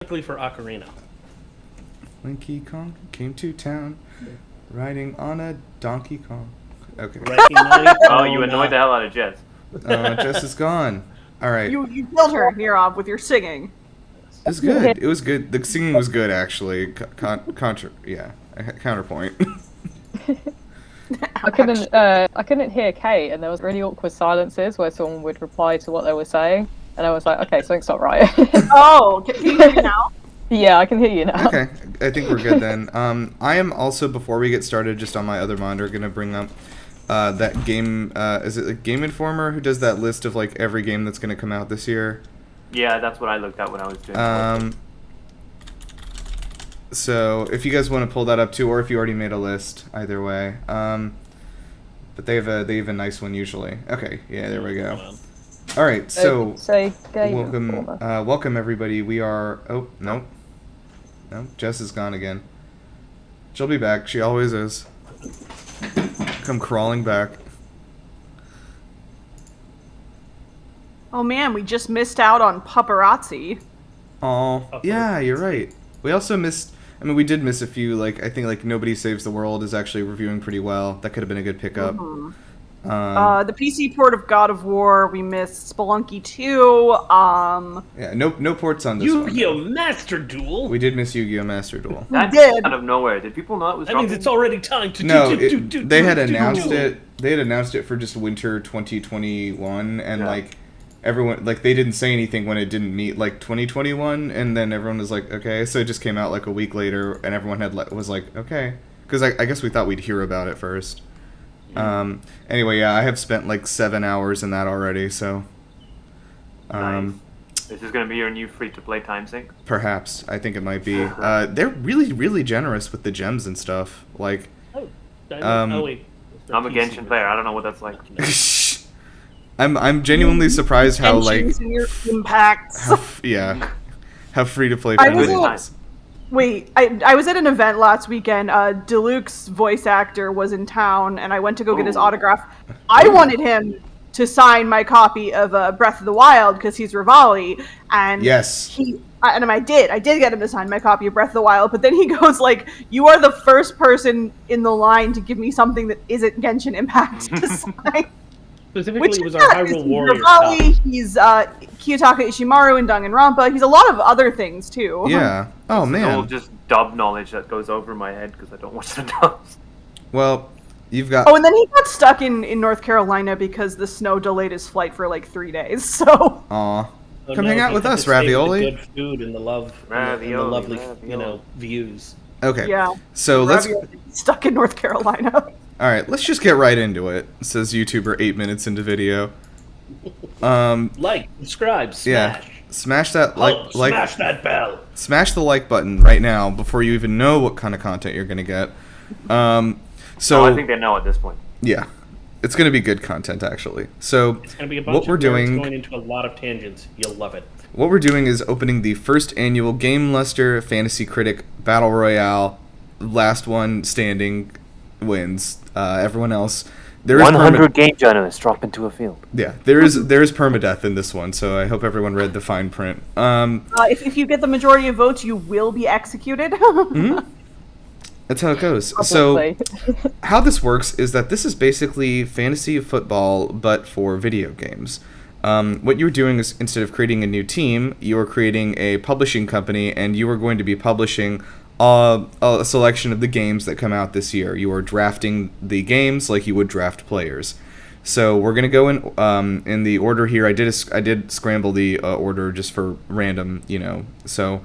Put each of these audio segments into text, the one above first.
specifically for Ocarina. Donkey Kong came to town, riding on a Donkey Kong. Okay. Oh, you annoyed the hell out of Jess. Jess is gone. All right. You killed her, Nirov, with your singing. It was good. It was good. The singing was good, actually. Counterpoint. I couldn't hear Kate, and there was really awkward silences where someone would reply to what they were saying, and I was like, okay, something's not right. Oh, can you hear me now? Yeah, I can hear you now. Okay, I think we're good then. I am also, before we get started, just on my other monitor, going to bring up that game, is it like Game Informer, who does that list of like every game that's going to come out this year? Yeah, that's what I looked at when I was doing So if you guys want to pull that up too, or if you already made a list, either way. But they have a nice one usually. Okay, yeah, there we go. All right, so welcome everybody. We are. Oh no, Jess is gone again. She'll be back. She always is. Come crawling back. Oh man, we just missed out on paparazzi. Oh, yeah, you're right. We also missed. I mean, we did miss a few. Like I think like Nobody Saves the World is actually reviewing pretty well. That could have been a good pickup. Mm-hmm. The PC port of God of War, we missed Spelunky 2. Yeah, no ports on this Yu-Gi-Oh! one. Master Duel. We did miss Yu-Gi-Oh! Master Duel. That's did. out of nowhere. Did people know it was That dropping? means it's already time to They had announced it. They had announced it for just winter 2021, and like everyone, like they didn't say anything when it didn't meet like 2021, and then everyone was like, okay, so it just came out like a week later, and everyone was like, okay, because I guess we thought we'd hear about it first. Anyway, yeah, I have spent like 7 hours in that already, so. Nice. Is this going to be your new free-to-play time sink? Perhaps. I think it might be. They're really, really generous with the gems and stuff. Like. Wait. I'm a Genshin player. I don't know what that's like. I'm genuinely surprised how Genshin's in your impacts. How free-to-play friendly it is. Wait, I was at an event last weekend. Deluxe's voice actor was in town, and I went to go get his autograph. I wanted him to sign my copy of Breath of the Wild because he's Rivali, and yes, I did get him to sign my copy of Breath of the Wild. But then he goes like, "You are the first person in the line to give me something that isn't Genshin Impact to sign." Specifically, it was our Hyrule Warrior. Rivali, he's Kiyotaka Ishimaru in Danganronpa. He's a lot of other things too. Yeah. Oh man. It's all just dub knowledge that goes over my head because I don't watch the dubs. Well, you've got. Oh, and then he got stuck in North Carolina because the snow delayed his flight for like 3 days. So. Aw. Come hang out with us, Ravioli. The good food and the love, and the lovely, views. Okay. Yeah. So let's. Stuck in North Carolina. All right, let's just get right into it. Says YouTuber 8 minutes into video. Like, subscribe, smash. Yeah, smash that smash that bell. Smash the like button right now before you even know what kind of content you're gonna get. So I think they know at this point. Yeah, it's gonna be good content actually. So it's gonna be a bunch of going into a lot of tangents. You'll love it. What we're doing is opening the first annual GameLuster Fantasy Critic Battle Royale. Last one standing wins. Everyone else. There is 100 game journalists drop into a field. Yeah, there is permadeath in this one, so I hope everyone read the fine print. If you get the majority of votes, you will be executed. Mm-hmm. That's how it goes. So, how this works is that this is basically fantasy football, but for video games. What you're doing is, instead of creating a new team, you're creating a publishing company, and you are going to be publishing a selection of the games that come out this year. You are drafting the games like you would draft players. So we're gonna go in the order here. I did scramble the order just for random, So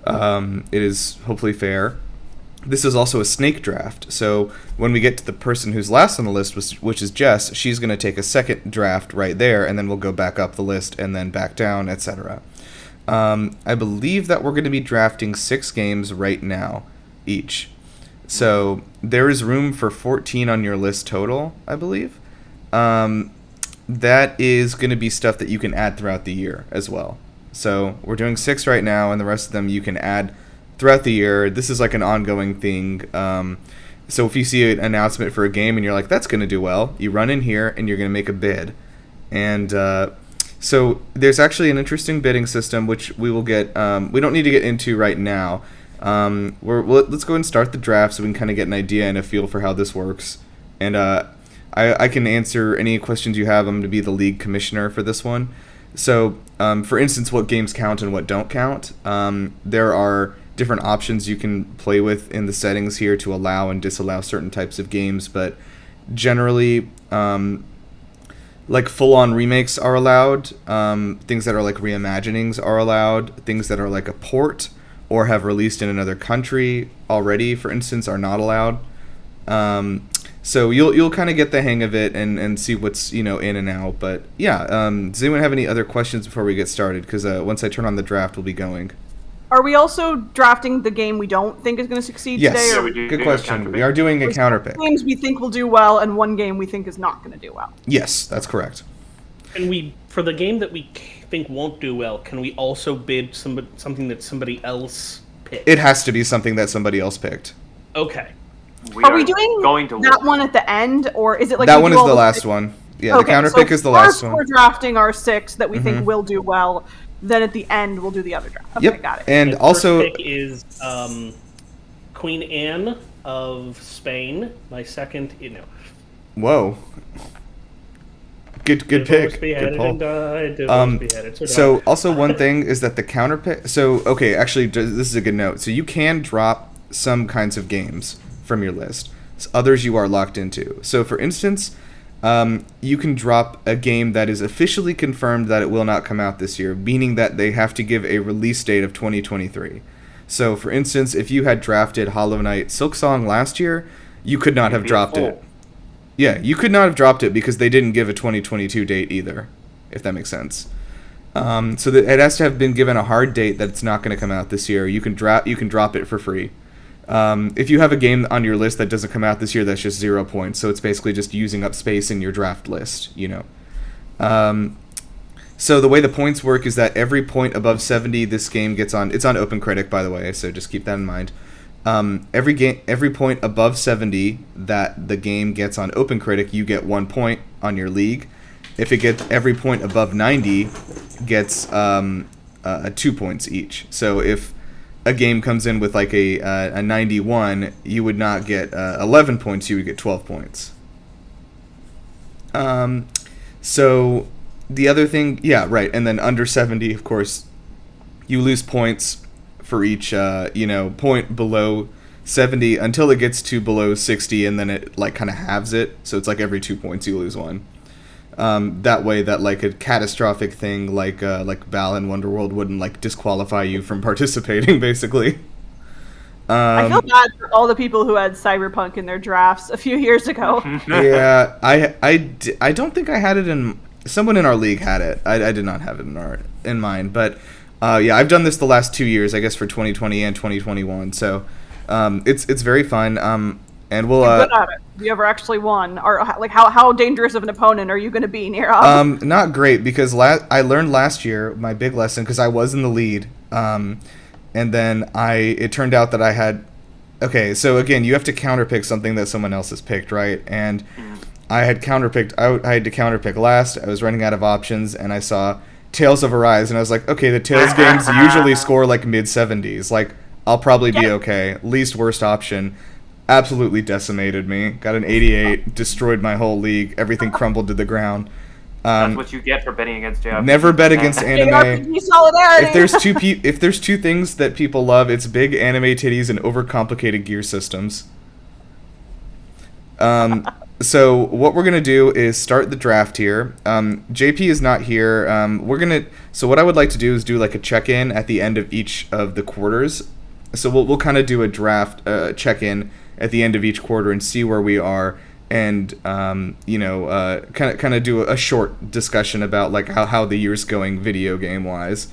it is hopefully fair. This is also a snake draft. So when we get to the person who's last on the list, which is Jess, she's gonna take a second draft right there, and then we'll go back up the list and then back down, etc. I believe that we're going to be drafting 6 games right now, each. So there is room for 14 on your list total, I believe. That is going to be stuff that you can add throughout the year as well. So we're doing 6 right now, and the rest of them you can add throughout the year. This is like an ongoing thing. So if you see an announcement for a game and you're like, that's going to do well, you run in here and you're going to make a bid. And So there's actually an interesting bidding system, which we will get. We don't need to get into right now. Let's go and start the draft so we can kind of get an idea and a feel for how this works. And I can answer any questions you have. I'm going to be the league commissioner for this one. So, for instance, what games count and what don't count. There are different options you can play with in the settings here to allow and disallow certain types of games, but generally, like full-on remakes are allowed. Things that are like reimaginings are allowed. Things that are like a port or have released in another country already, for instance, are not allowed. So you'll kind of get the hang of it and see what's in and out. But yeah, does anyone have any other questions before we get started? Because once I turn on the draft, we'll be going. Are we also drafting the game we don't think is going to succeed Yes. today? Yeah, we do. Good question. We are doing a counter pick. Games we think will do well and one game we think is not going to do well. Yes, that's correct. Can we, for the game that we think won't do well, can we also bid something that somebody else picked? It has to be something that somebody else picked. Okay. Are we doing going to that one at the end, or is it like that one is the last one? Yeah, the counter pick is the last one. First, we're drafting our 6 that we think will do well. Then at the end, we'll do the other draft. Okay, Yep. got it. And My also, first pick is Queen Anne of Spain. My second, whoa, good pick. Good poll. So also one thing is that the counter pick. So okay, actually, this is a good note. So you can drop some kinds of games from your list. Others you are locked into. So for instance, you can drop a game that is officially confirmed that it will not come out this year, meaning that they have to give a release date of 2023. So for instance, if you had drafted Hollow Knight Silksong last year, you could not have dropped it. Yeah, you could not have dropped it because they didn't give a 2022 date either, if that makes sense. So that it has to have been given a hard date that it's not going to come out this year. You can drop it for free. If you have a game on your list that doesn't come out this year, that's just 0 points. So it's basically just using up space in your draft list, So the way the points work is that every point above 70, this game gets on. It's on Open Critic, by the way, so just keep that in mind. Every point above 70 that the game gets on Open Critic, you get 1 point on your league. If it gets every point above 90, gets 2 points each. So if a game comes in with like a 91, you would not get 11 points, you would get 12 points. So the other thing, yeah, right, and then under 70, of course, you lose points for each, point below 70 until it gets to below 60, and then it like kind of halves it, so it's like every 2 points you lose 1. That way that like a catastrophic thing like Val in Wonderworld wouldn't like disqualify you from participating, basically. I feel bad for all the people who had Cyberpunk in their drafts a few years ago. Yeah, I don't think I had it in. Someone in our league had it. I did not have it in mine, but yeah, I've done this the last 2 years, I guess, for 2020 and 2021. So it's very fun. And we'll. You're good at it. Have you ever actually won? Or like how dangerous of an opponent are you going to be, Nero? Not great, because I learned last year my big lesson, because I was in the lead. And then it turned out that I had. Okay, so again, you have to counterpick something that someone else has picked, right? And I had counterpicked. I had to counterpick last. I was running out of options, and I saw Tales of Arise, and I was like, okay, the Tales games usually score like mid-70s. Like, I'll probably be okay. Least worst option. Absolutely decimated me. Got an 88. Destroyed my whole league. Everything crumbled to the ground. That's what you get for betting against JRPG. Never bet against anime. JRPG solidarity. If there's two things that people love, it's big anime titties and overcomplicated gear systems. So what we're gonna do is start the draft here. JP is not here. So what I would like to do is do like a check-in at the end of each of the quarters. So we'll kind of do a draft check-in at the end of each quarter and see where we are, and kind of do a short discussion about like how the year's going video game wise.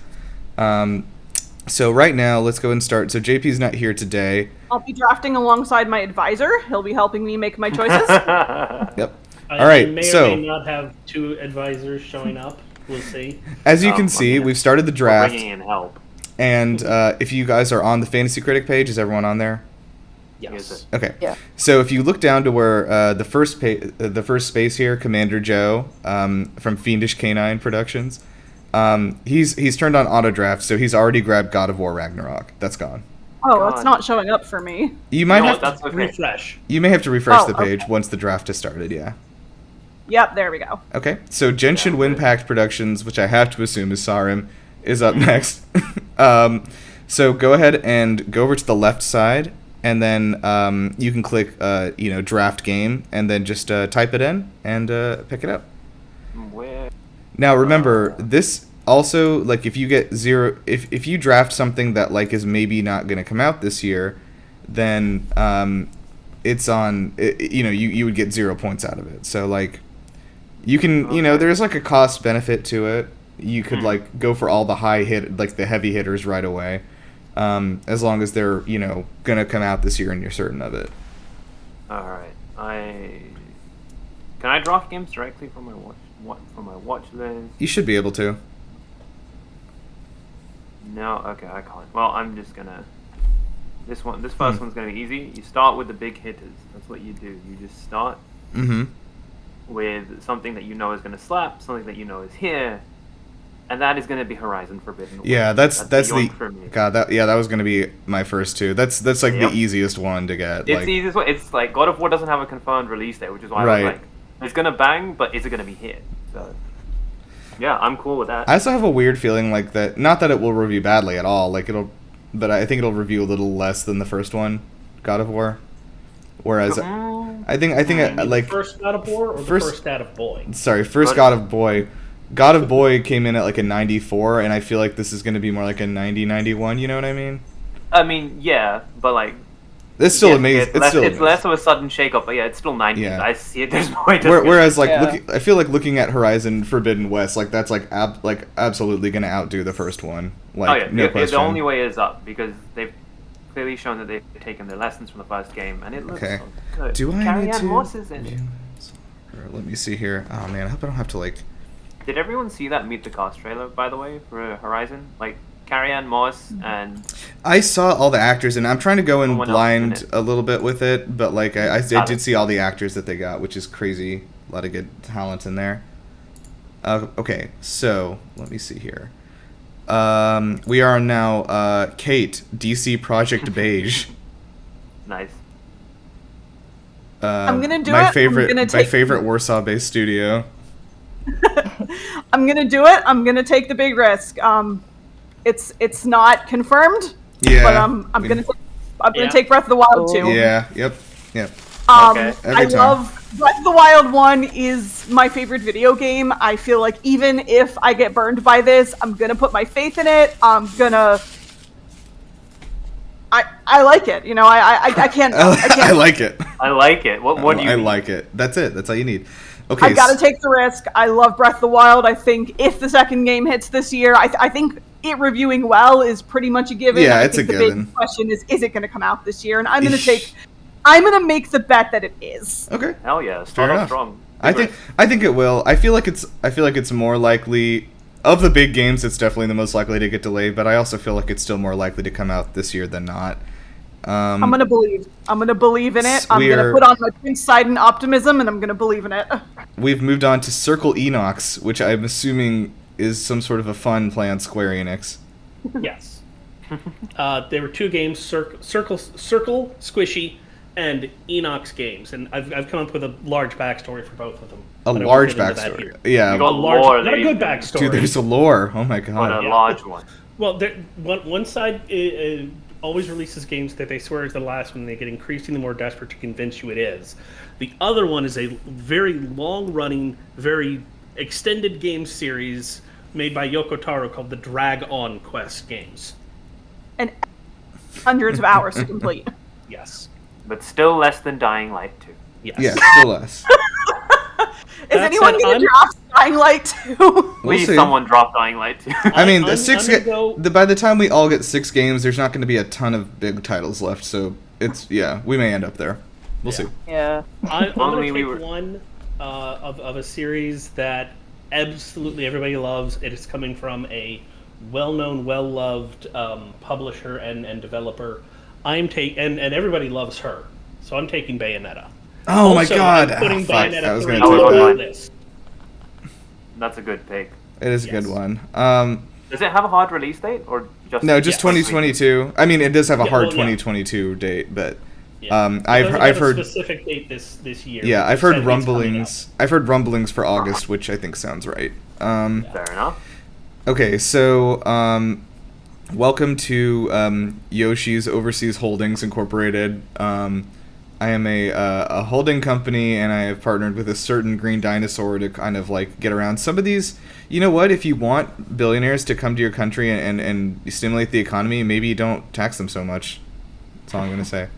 So right now, let's go and start. So JP's not here today. I'll be drafting alongside my advisor. He'll be helping me make my choices. Yep. All right. I may So or may not have 2 advisors showing up. We'll see. as you can see, we've started the draft. Bringing in help. And if you guys are on the Fantasy Critic page, is everyone on there? Yes. Okay. Yeah. So if you look down to where the first space here, Commander Joe from Fiendish Canine Productions, He's turned on auto draft, so he's already grabbed God of War Ragnarok. That's gone. Oh, that's not showing up for me. You might have that's to okay. refresh. You may have to refresh the okay. page once the draft has started. Yeah. Yep, there we go. Okay. So Genshin Winpact Productions, which I have to assume is Sarim, is up next. So go ahead and go over to the left side, and then you can click draft game, and then just type it in and pick it up. Where? Now remember, this also, like, if you get zero, if you draft something that, like, is maybe not going to come out this year, then it's on, you would get 0 points out of it. So, like, you can, there's, like, a cost benefit to it. You could, like, go for all the the heavy hitters right away, as long as they're, going to come out this year and you're certain of it. Alright. Can I draft games directly from my watch list? You should be able to. No, okay, I can't. Well, I'm just gonna. This first one's gonna be easy. You start with the big hitters. That's what you do. You just start with something that you know is gonna slap, something that you know is here, and that is gonna be Horizon Forbidden West. Yeah, that's the premier. God. That was gonna be my first two. That's like the easiest one to get. It's the easiest one. It's like God of War doesn't have a confirmed release date, which is why I was like, it's gonna bang, but is it gonna be here? So. Yeah, I'm cool with that. I also have a weird feeling like that. Not that it will review badly at all. But I think it'll review a little less than the first one, God of War. Whereas I think like first God of War or the first God of Boy. Sorry, first God of Boy. God of Boy came in at like a 94, and I feel like this is going to be more like a 90, 91. You know what I mean? I mean, yeah, but like. It's still amazing. It's less of a sudden shakeup, but yeah, it's still 90s. Yeah. I see it. There's no way. Whereas, like, I feel like looking at Horizon Forbidden West, like that's like absolutely gonna outdo the first one. Like, no question. The only way is up because they've clearly shown that they've taken their lessons from the first game, and it looks so good. Do I Carrie need Ann to? Moss is in it. Let me see here. Oh man, I hope I don't have to like. Did everyone see that Meet the Cast trailer, by the way, for Horizon? Like. Carrie Ann Moss and I saw all the actors, and I'm trying to go in blind a little bit with it, but like I did see all the actors that they got, which is crazy. A lot of good talent in there. Okay, so let me see here. We are now Kate, DC Project Beige. Nice. I'm gonna do my it. My favorite Warsaw-based studio. I'm gonna do it. I'm gonna take the big risk. It's not confirmed. Yeah. But I'm gonna take Breath of the Wild 2. Yeah. Yep. Okay. I love Breath of the Wild 1 is my favorite video game. I feel like even if I get burned by this, I'm gonna put my faith in it. I like it. I can't. I like it. I like it. What do you? I like it. That's it. That's all you need. Okay. I gotta take the risk. I love Breath of the Wild. I think if the second game hits this year, I think it reviewing well is pretty much a given. Yeah, it's a given. The big question is it going to come out this year? And I'm going to make the bet that it is. Okay. Hell yeah, start off strong. I think it will. I feel like it's more likely of the big games. It's definitely the most likely to get delayed, but I also feel like it's still more likely to come out this year than not. I'm gonna believe. I'm gonna believe in it. I'm gonna put on my Prince Sidon optimism, and I'm gonna believe in it. We've moved on to Circle Enox, which I'm assuming is some sort of a fun play on Square Enix. Yes. There were two games, Circle Squishy and Enox Games, and I've come up with a large backstory for both of them. A large backstory? Yeah. You got lore, not a good backstory. Dude, there's a lore. Oh my god. But a large one. Well, one side always releases games that they swear is the last one, and they get increasingly more desperate to convince you it is. The other one is a very long-running, very extended game series made by Yoko Taro called the Drag On Quest games. And hundreds of hours to complete. Yes. But still less than Dying Light 2. Yes. Yeah, still less. Is anyone going to drop Dying Light 2? Please, someone drop Dying Light 2. I mean, by the time we all get 6 games, there's not going to be a ton of big titles left, so we may end up there. We'll see. Yeah. I'm going to take one of a series that absolutely everybody loves. It is coming from a well-known, well-loved publisher and developer. And everybody loves her, so I'm taking Bayonetta. Oh my god! I'm putting Bayonetta I was 3 gonna on my list. That's a good pick. It is a Yes. good one. Does it have a hard release date or just? No, just 2022. I mean, it does have a Yeah, hard well, yeah. 2022 date, but Yeah. It I've doesn't I've have a heard specific date this year. yeah, but I've they heard said it's coming rumblings. I've heard rumblings for August, which I think sounds right. Fair enough. Okay, so welcome to Yoshi's Overseas Holdings Incorporated. I am a holding company, and I have partnered with a certain green dinosaur to kind of like get around some of these. You know what? If you want billionaires to come to your country and stimulate the economy, maybe you don't tax them so much. That's all I'm gonna say.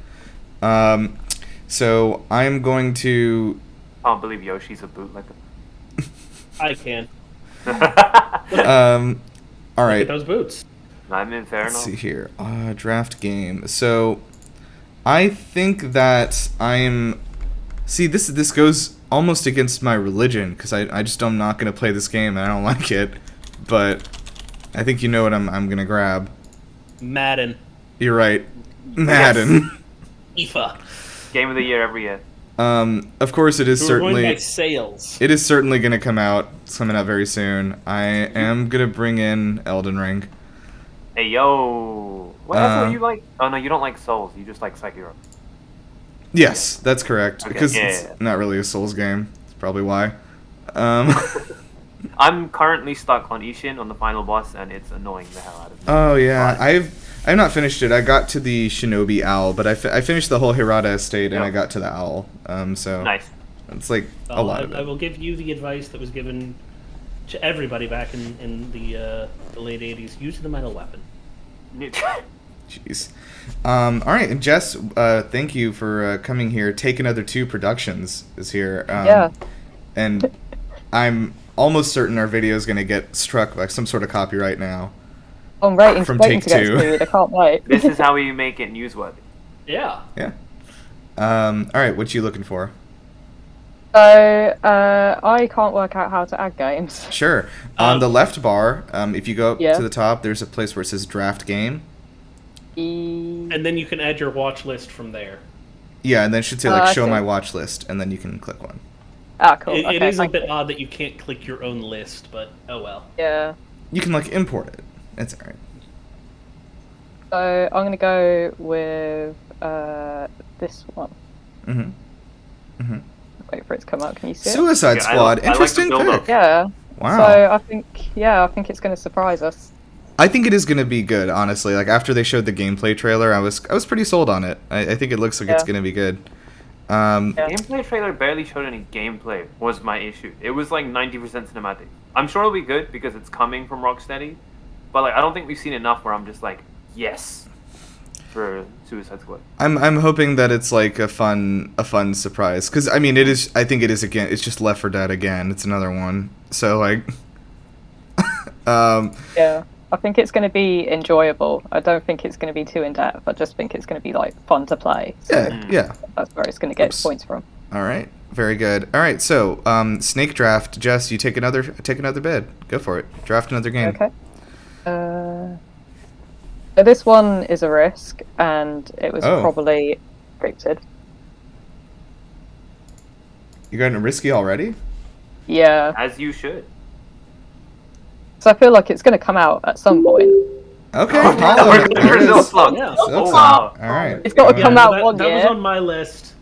So I'm going to. I don't believe Yoshi's a bootlegger. I can. All Look right. at those boots. I mean, fair Let's enough. see here. Draft game. So, I think that I'm. See, this goes almost against my religion because I just I'm not gonna play this game and I don't like it. But I think you know what I'm gonna grab. Madden. You're right, Madden. IFA. Game of the year every year. Of course, it is We're going certainly. by sales. It is certainly gonna come out. It's coming out very soon. I am gonna bring in Elden Ring. Hey yo, what that's what you like? Oh no, you don't like Souls. You just like Sekiro. Yes, that's correct. Okay, Because yeah, it's yeah. not really a Souls game. That's probably why. I'm currently stuck on Ishin on the final boss, and it's annoying the hell out of me. Oh yeah, But- I've not finished it. I got to the Shinobi Owl, but I finished the whole Hirata estate and Yep. I got to the Owl. So Nice. it's like a Well, lot of I it. will give you the advice that was given to everybody back in the late 80s. Use the metal weapon. Jeez. All right, and Jess, thank you for coming here. Take Another 2 Productions is here. Yeah. And I'm almost certain our video is going to get struck by some sort of copyright now. I'm waiting From to get Take-Two. screwed. I can't wait. This is how we make it newsworthy. Yeah. Yeah. All right, what you looking for? So, I can't work out how to add games. Sure. On the left bar, if you go up Yeah. to the top, there's a place where it says Draft Game. And then you can add your watch list from there. Yeah, and then it should say Oh, like I Show see. My Watch List, and then you can click one. Ah, cool. It Okay, is a thank bit you. odd that you can't click your own list, but oh well. Yeah. You can like import it. It's alright. So, I'm going to go with this one. Mm-hmm. Wait for it to come up. Can you see it? Suicide Yeah, Squad. I like the Interesting build-up. pick. Yeah. Wow. So, I think it's going to surprise us. I think it is going to be good, honestly. Like after they showed the gameplay trailer, I was pretty sold on it. I think it looks like it's Yeah. going to be good. Yeah. Gameplay trailer barely showed any gameplay. Was my issue. It was like 90% cinematic. I'm sure it'll be good because it's coming from Rocksteady, but like I don't think we've seen enough where I'm just like yes for Suicide Squad. I'm hoping that it's like a fun surprise because I mean it is. I think it is again. It's just Left 4 Dead again. It's another one. So like, Yeah. I think it's going to be enjoyable. I don't think it's going to be too in-depth. I just think it's going to be, like, fun to play. So yeah. that's where it's going to get Oops. points from. All right, very good. All right, so snake draft. Jess, you take another bid. Go for it. Draft another game. Okay. So this one is a risk, and it was Oh. probably scripted. You got it risky already? Yeah. As you should. So I feel like it's going to come out at some point. Okay, We're Hollow. going There it Brazil is. slug. Yeah. Oh So, wow. all right. It's got to Yeah, come out that, one that was year. on my list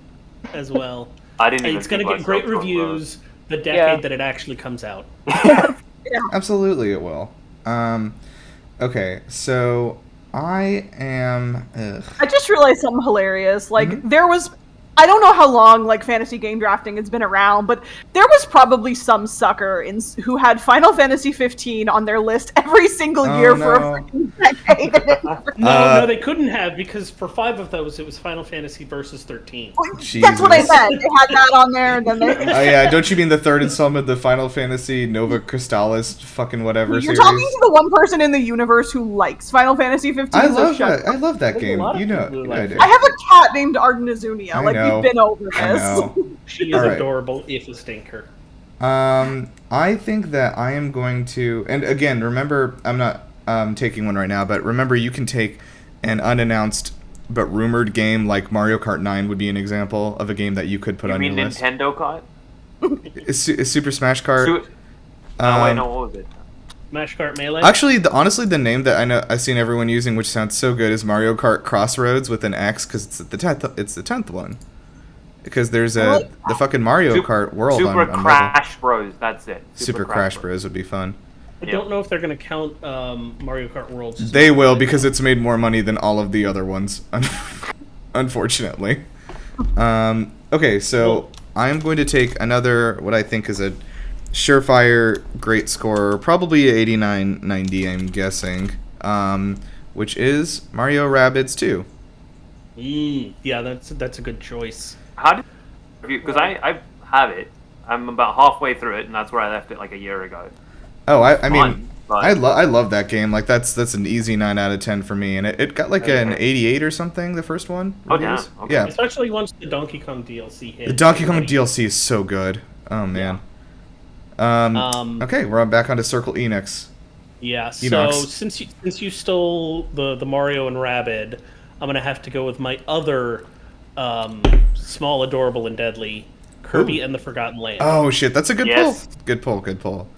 as well. I didn't even. It's going to think get great myself from reviews the decade Yeah. that it actually comes out. Absolutely, it will. Okay, so I am. I just realized something hilarious. Like, there was... I don't know how long, like, fantasy game drafting has been around, but there was probably some sucker who had Final Fantasy 15 on their list every single Oh, year for a no. freaking decade. No, they couldn't have because for 5 of those it was Final Fantasy Versus 13. That's what I Jesus. meant. They had that on there, and then they... Oh yeah, don't you mean the third installment of the Final Fantasy Nova Crystallis fucking whatever You're series? talking to the one person in the universe who likes Final Fantasy 15. I so love shut that. I love that There's a game. lot of You know, people who you like know I it. do. I have a cat named Ardenazunia. I Like, know. we've been over I this. know. She is All right. adorable if a stinker. I think that I am going to, and again, remember, I'm not taking one right now, but remember, you can take an unannounced but rumored game like Mario Kart 9 would be an example of a game that you could put You on mean your list. Nintendo card? Is Super Smash Kart? Oh wait, no, what was it? Smash Kart Melee. Actually, honestly, the name that I've seen everyone using, which sounds so good, is Mario Kart Crossroads with an X, because it's the 10th. It's the 10th one. Because there's the fucking Mario Kart World Super on Crash Bros. That's it. Super Crash Bros would be fun. I don't know if they're going to count Mario Kart Worlds. They will, because it's made more money than all of the other ones, unfortunately. Okay, so I'm going to take another, what I think is a surefire great score, probably 89-90, I'm guessing, which is Mario Rabbids 2. Yeah, that's a good choice. How did you? Because I have it. I'm about halfway through it, and that's where I left it like a year ago. Oh, I mean, but I love that game. Like that's an easy 9 out of 10 for me, and it got like an 88 or something. The first one. Oh yeah. Okay. Yeah. Especially once the Donkey Kong DLC hit. The Donkey Kong DLC is so good. Oh man. Okay, we're back onto Circle Enix. Yeah. So Enox. since you stole the Mario and Rabid, I'm gonna have to go with my other small, adorable, and deadly Kirby and the Forgotten Land. Oh shit, that's a good Yes. pull. Good pull. Good pull.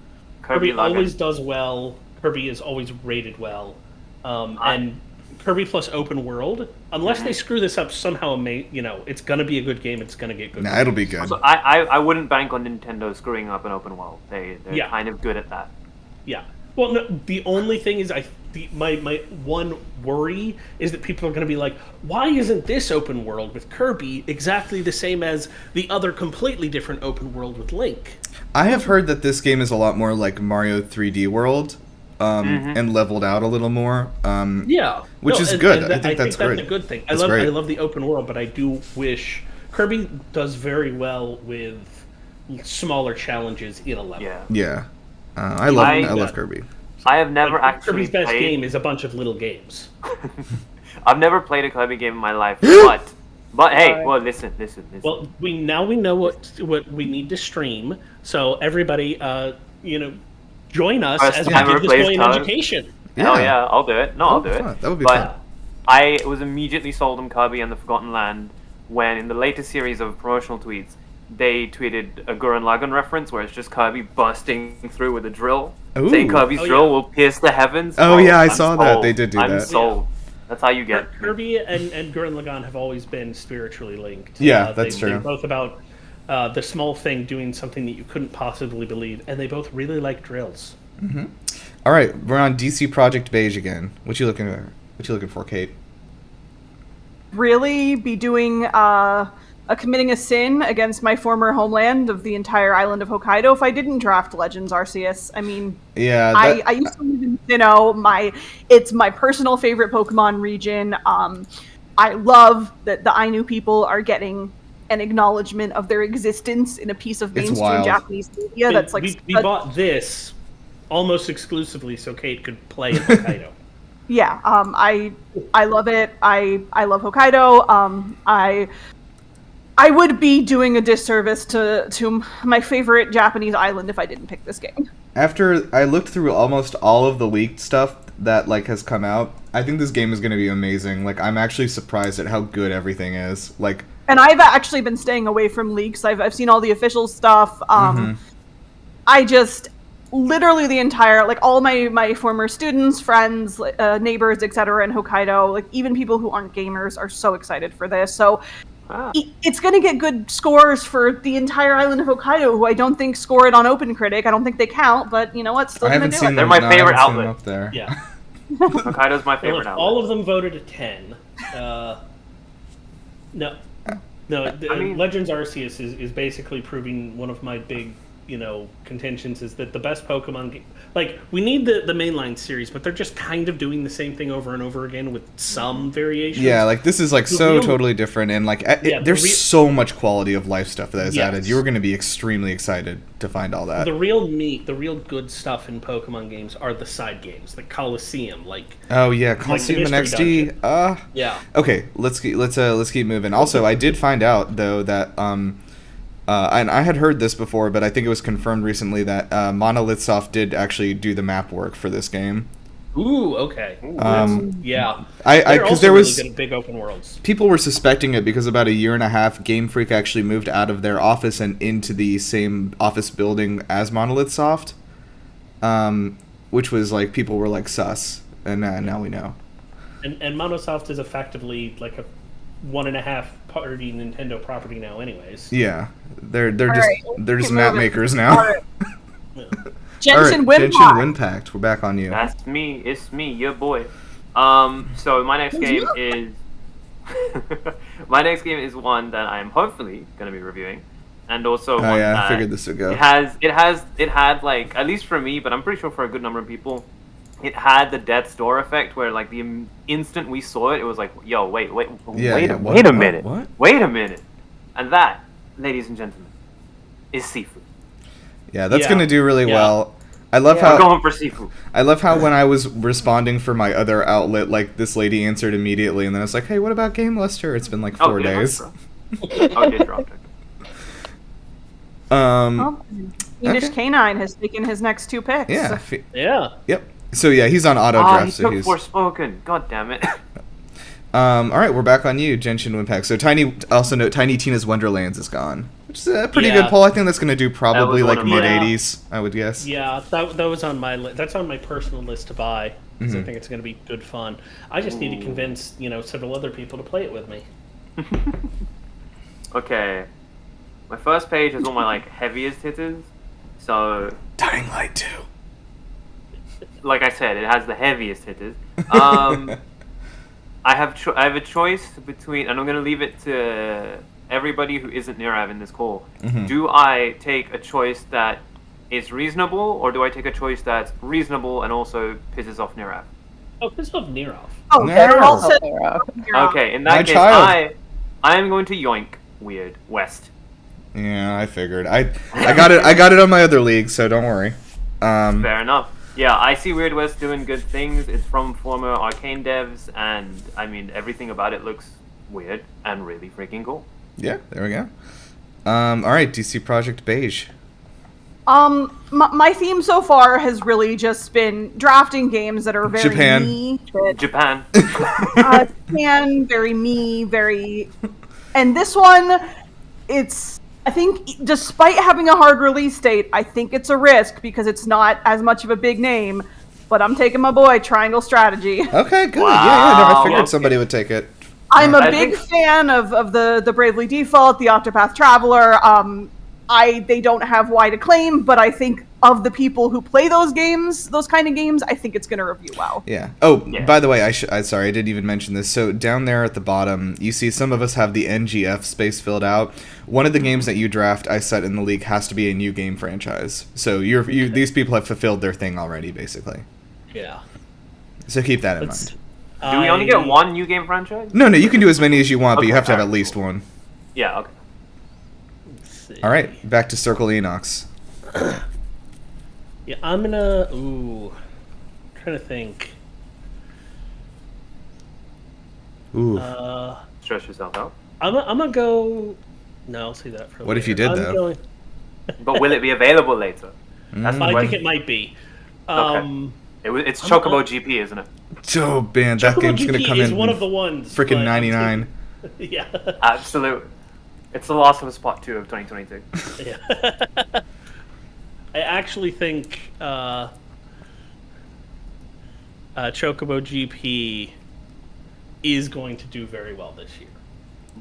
Kirby Logan. always does well. Kirby is always rated well, and Kirby plus open world. Unless they screw this up somehow, it's gonna be a good game. It's gonna get good. Nah, it'll be good. So I wouldn't bank on Nintendo screwing up an open world. They're kind of good at that. Yeah. Well, no, the only thing is, my one worry is that people are going to be like, why isn't this open world with Kirby exactly the same as the other completely different open world with Link? I have heard that this game is a lot more like Mario 3D World, and leveled out a little more. Yeah, which is good. I think that's great. That's a good thing. That's I great. love the open world, but I do wish Kirby does very well with smaller challenges in a level. Yeah. Yeah. I love Kirby. I have never actually Kirby's best played... game is a bunch of little games. I've never played a Kirby game in my life, but hey, well, listen. Well, we know what we need to stream. So everybody, join us First as we time give this replace boy an Toad. education. Hell yeah, I'll do it. No, I'll do it. Fun. That would be but fun. I was immediately sold on Kirby and the Forgotten Land when, in the latest series of promotional tweets, they tweeted a Gurren Lagann reference where it's just Kirby bursting through with a drill, saying Kirby's drill will pierce the heavens. Oh yeah, I I'm saw sold. that. They did do I'm that. sold. That's how you get Kirby and Gurren Lagann have always been spiritually linked. Yeah, that's true. They're both about the small thing doing something that you couldn't possibly believe, and they both really like drills. Mm-hmm. All right, we're on DC Project Beige again. What you looking for, Kate? Really be doing committing a sin against my former homeland of the entire island of Hokkaido if I didn't draft Legends Arceus. I mean, Yeah, I used to live in Sinnoh. It's my personal favorite Pokemon region. I love that the Ainu people are getting an acknowledgement of their existence in a piece of mainstream wild. Japanese media. That's like we bought this almost exclusively so Kate could play in Hokkaido. Yeah, I love it. I love Hokkaido. I would be doing a disservice to my favorite Japanese island if I didn't pick this game. After I looked through almost all of the leaked stuff that has come out, I think this game is going to be amazing. Like, I'm actually surprised at how good everything is. Like, and I've actually been staying away from leaks. I've seen all the official stuff. I just literally the entire, all my former students, friends, neighbors, etc. in Hokkaido, even people who aren't gamers are so excited for this. So it's going to get good scores for the entire island of Hokkaido, who I don't think score it on OpenCritic. I don't think they count, but you know what? Still going to do it. They're my favorite outlet up there. Yeah. Hokkaido's my favorite outlet. All of them voted a 10. No, Legends Arceus is basically proving one of my big, contentions is that the best Pokemon game, we need the mainline series, but they're just kind of doing the same thing over and over again with some variations. Yeah, this is totally different, and there's so much quality of life stuff that is added. You're going to be extremely excited to find all that. The real meat, the real good stuff in Pokemon games are the side games, like Coliseum, oh yeah, Coliseum and XD. Yeah. Okay, let's keep moving. Also, I did find out though that and I had heard this before, but I think it was confirmed recently that Monolith Soft did actually do the map work for this game. Ooh, okay. Yeah. Because there was really good at big open worlds. People were suspecting it because about a year and a half, Game Freak actually moved out of their office and into the same office building as Monolith Soft. which was like people were like sus, and now we know. And Monosoft is effectively like a 1.5 party Nintendo property now, anyways. Yeah, they're All just map makers now. Yeah. Genshin Genshin Wimpact. Wimpact. We're back on you. That's me. It's me, your boy. So my next game is my next game is one that I'm hopefully going to be reviewing, and also Oh one yeah, I that figured this would go. it had like, at least for me, but I'm pretty sure for a good number of people, it had the death's door effect where like the instant we saw it, it was like, yo, wait a minute, What? wait a minute, and that, ladies and gentlemen, is Sifu. Yeah, that's Yeah. gonna do really Yeah. well. I love I'm how going for Sifu. I love how when I was responding for my other outlet, like this lady answered immediately, and then I was like, "Hey, what about GameLuster?" It's been like 4 days. Did drop it. Oh, Fiendish Okay. Canine has taken his next 2 picks. Yeah. Yeah. Yep. So yeah, he's on auto Ah, he draft. So took he's. Forspoken. God damn it. All right, we're back on you, Genshin Impact. So Tiny Tina's Wonderlands is gone, which is a pretty Yeah. good poll. I think that's gonna do probably was like one of my- mid-80s, I would guess. Yeah, that was on my that's on my personal list to buy, because I think it's going to be good fun. I just need to convince several other people to play it with me. Okay. My first page is all my like heaviest hitters. So, Dying Light 2. like I said, it has the heaviest hitters. I have a choice between, and I'm gonna leave it to everybody who isn't Nirav in this call. Mhm. Do I take a choice that is reasonable, or do I take a choice that's reasonable and also pisses off Nirav? Oh, piss off Nirov. Oh, No. they're all set. Zero. Okay, in My that case, child. I am going to yoink Weird West. Yeah, I figured. I got it on my other league, so don't worry. Fair enough. Yeah, I see Weird West doing good things. It's from former Arcane devs, and I mean, everything about it looks weird and really freaking cool. Yeah, there we go. All right, DC Project Beige. My theme so far has really just been drafting games that are very Japan. me. That, Japan. Japan, very me, very. And this one, I think, despite having a hard release date, I think it's a risk because it's not as much of a big name. But I'm taking my boy, Triangle Strategy. Okay, good. Wow. Yeah, no, I figured Okay. somebody would take it. I'm a I big think- fan of the Bravely Default, the Octopath Traveler. They don't have wide acclaim, but I think of the people who play those games, those kind of games, I think it's going to review well. Yeah. Oh, Yeah. by the way, sorry, I didn't even mention this. So down there at the bottom, you see some of us have the NGF space filled out. One of the games that you draft, I set in the league, has to be a new game franchise. So these people have fulfilled their thing already, basically. Yeah. So keep that in Let's- mind. Do we only get one new game franchise? No, you can do as many as you want, but you Okay, have to have at alright, least cool. one. Yeah, okay. Let's see. All right, back to Circle Enox. Yeah, I'm gonna. Ooh, trying to think. Ooh. Stress yourself out. I'm gonna go. No, I'll see that for. What if you later. did, I'm though? Going, But will it be available later? That's the I think question. it might be. Okay. It's I'm- Chocobo GP, isn't it? Oh man, that Chocobo game's gonna GP come is in one of the ones. freaking but- 99. Yeah. Absolutely. It's the Last of Us Part 2 of 2022. Yeah. I actually think Chocobo GP is going to do very well this year.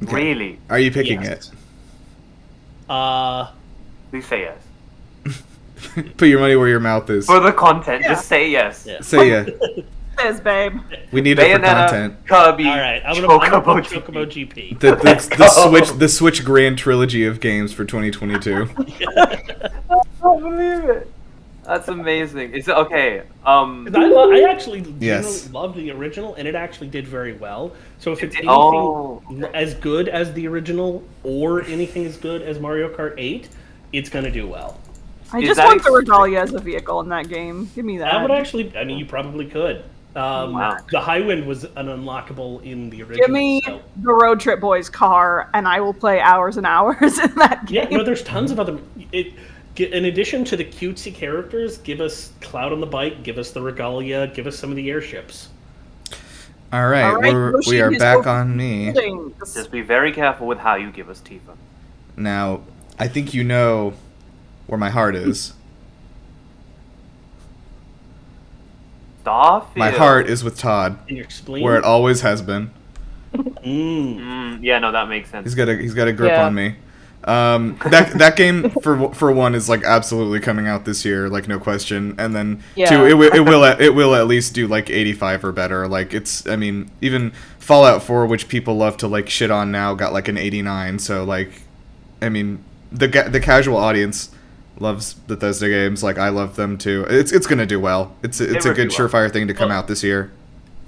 Okay. Really? Are you picking Yes. Please say yes. it? Put your money where your mouth is. For the content, Yeah. just say yes. Yeah. Say yeah. Says, babe. We need it for Bayonetta, content. Kirby, All right, I'm gonna Chocobo put GP. Chocobo GP. The Switch Grand Trilogy of games for 2022. I can't believe it. That's amazing. Is it okay? 'Cause I actually generally Yes. loved the original, and it actually did very well. So if it's anything Oh, okay. as good as the original, or anything as good as Mario Kart 8, it's gonna do well. I Is just that want the ex- Regalia as a vehicle in that game. Give me that. That would actually, I mean, you probably could. Wow. The High Wind was an unlockable in the original. Give me so- the Road Trip Boys car, and I will play hours and hours in that game. Yeah, no, there's tons of other. In addition to the cutesy characters, give us Cloud on the bike, give us the Regalia, give us some of the airships. All right, All right, we Yoshi are is back over- on me. Just be very careful with how you give us Tifa. Now, I think you know where my heart is. Starfield. My heart is with Todd, In your spleen. where it always has been. Yeah, no, that makes sense. He's got a grip Yeah. on me. That game for one is like absolutely coming out this year, like no question. And then Yeah. two, it will at least do like 85 or better. Like I mean, even Fallout 4, which people love to like shit on now, got like an 89. So like, I mean, the casual audience loves Bethesda games. Like I love them too. It's gonna do well. It's a good surefire thing to come out this year.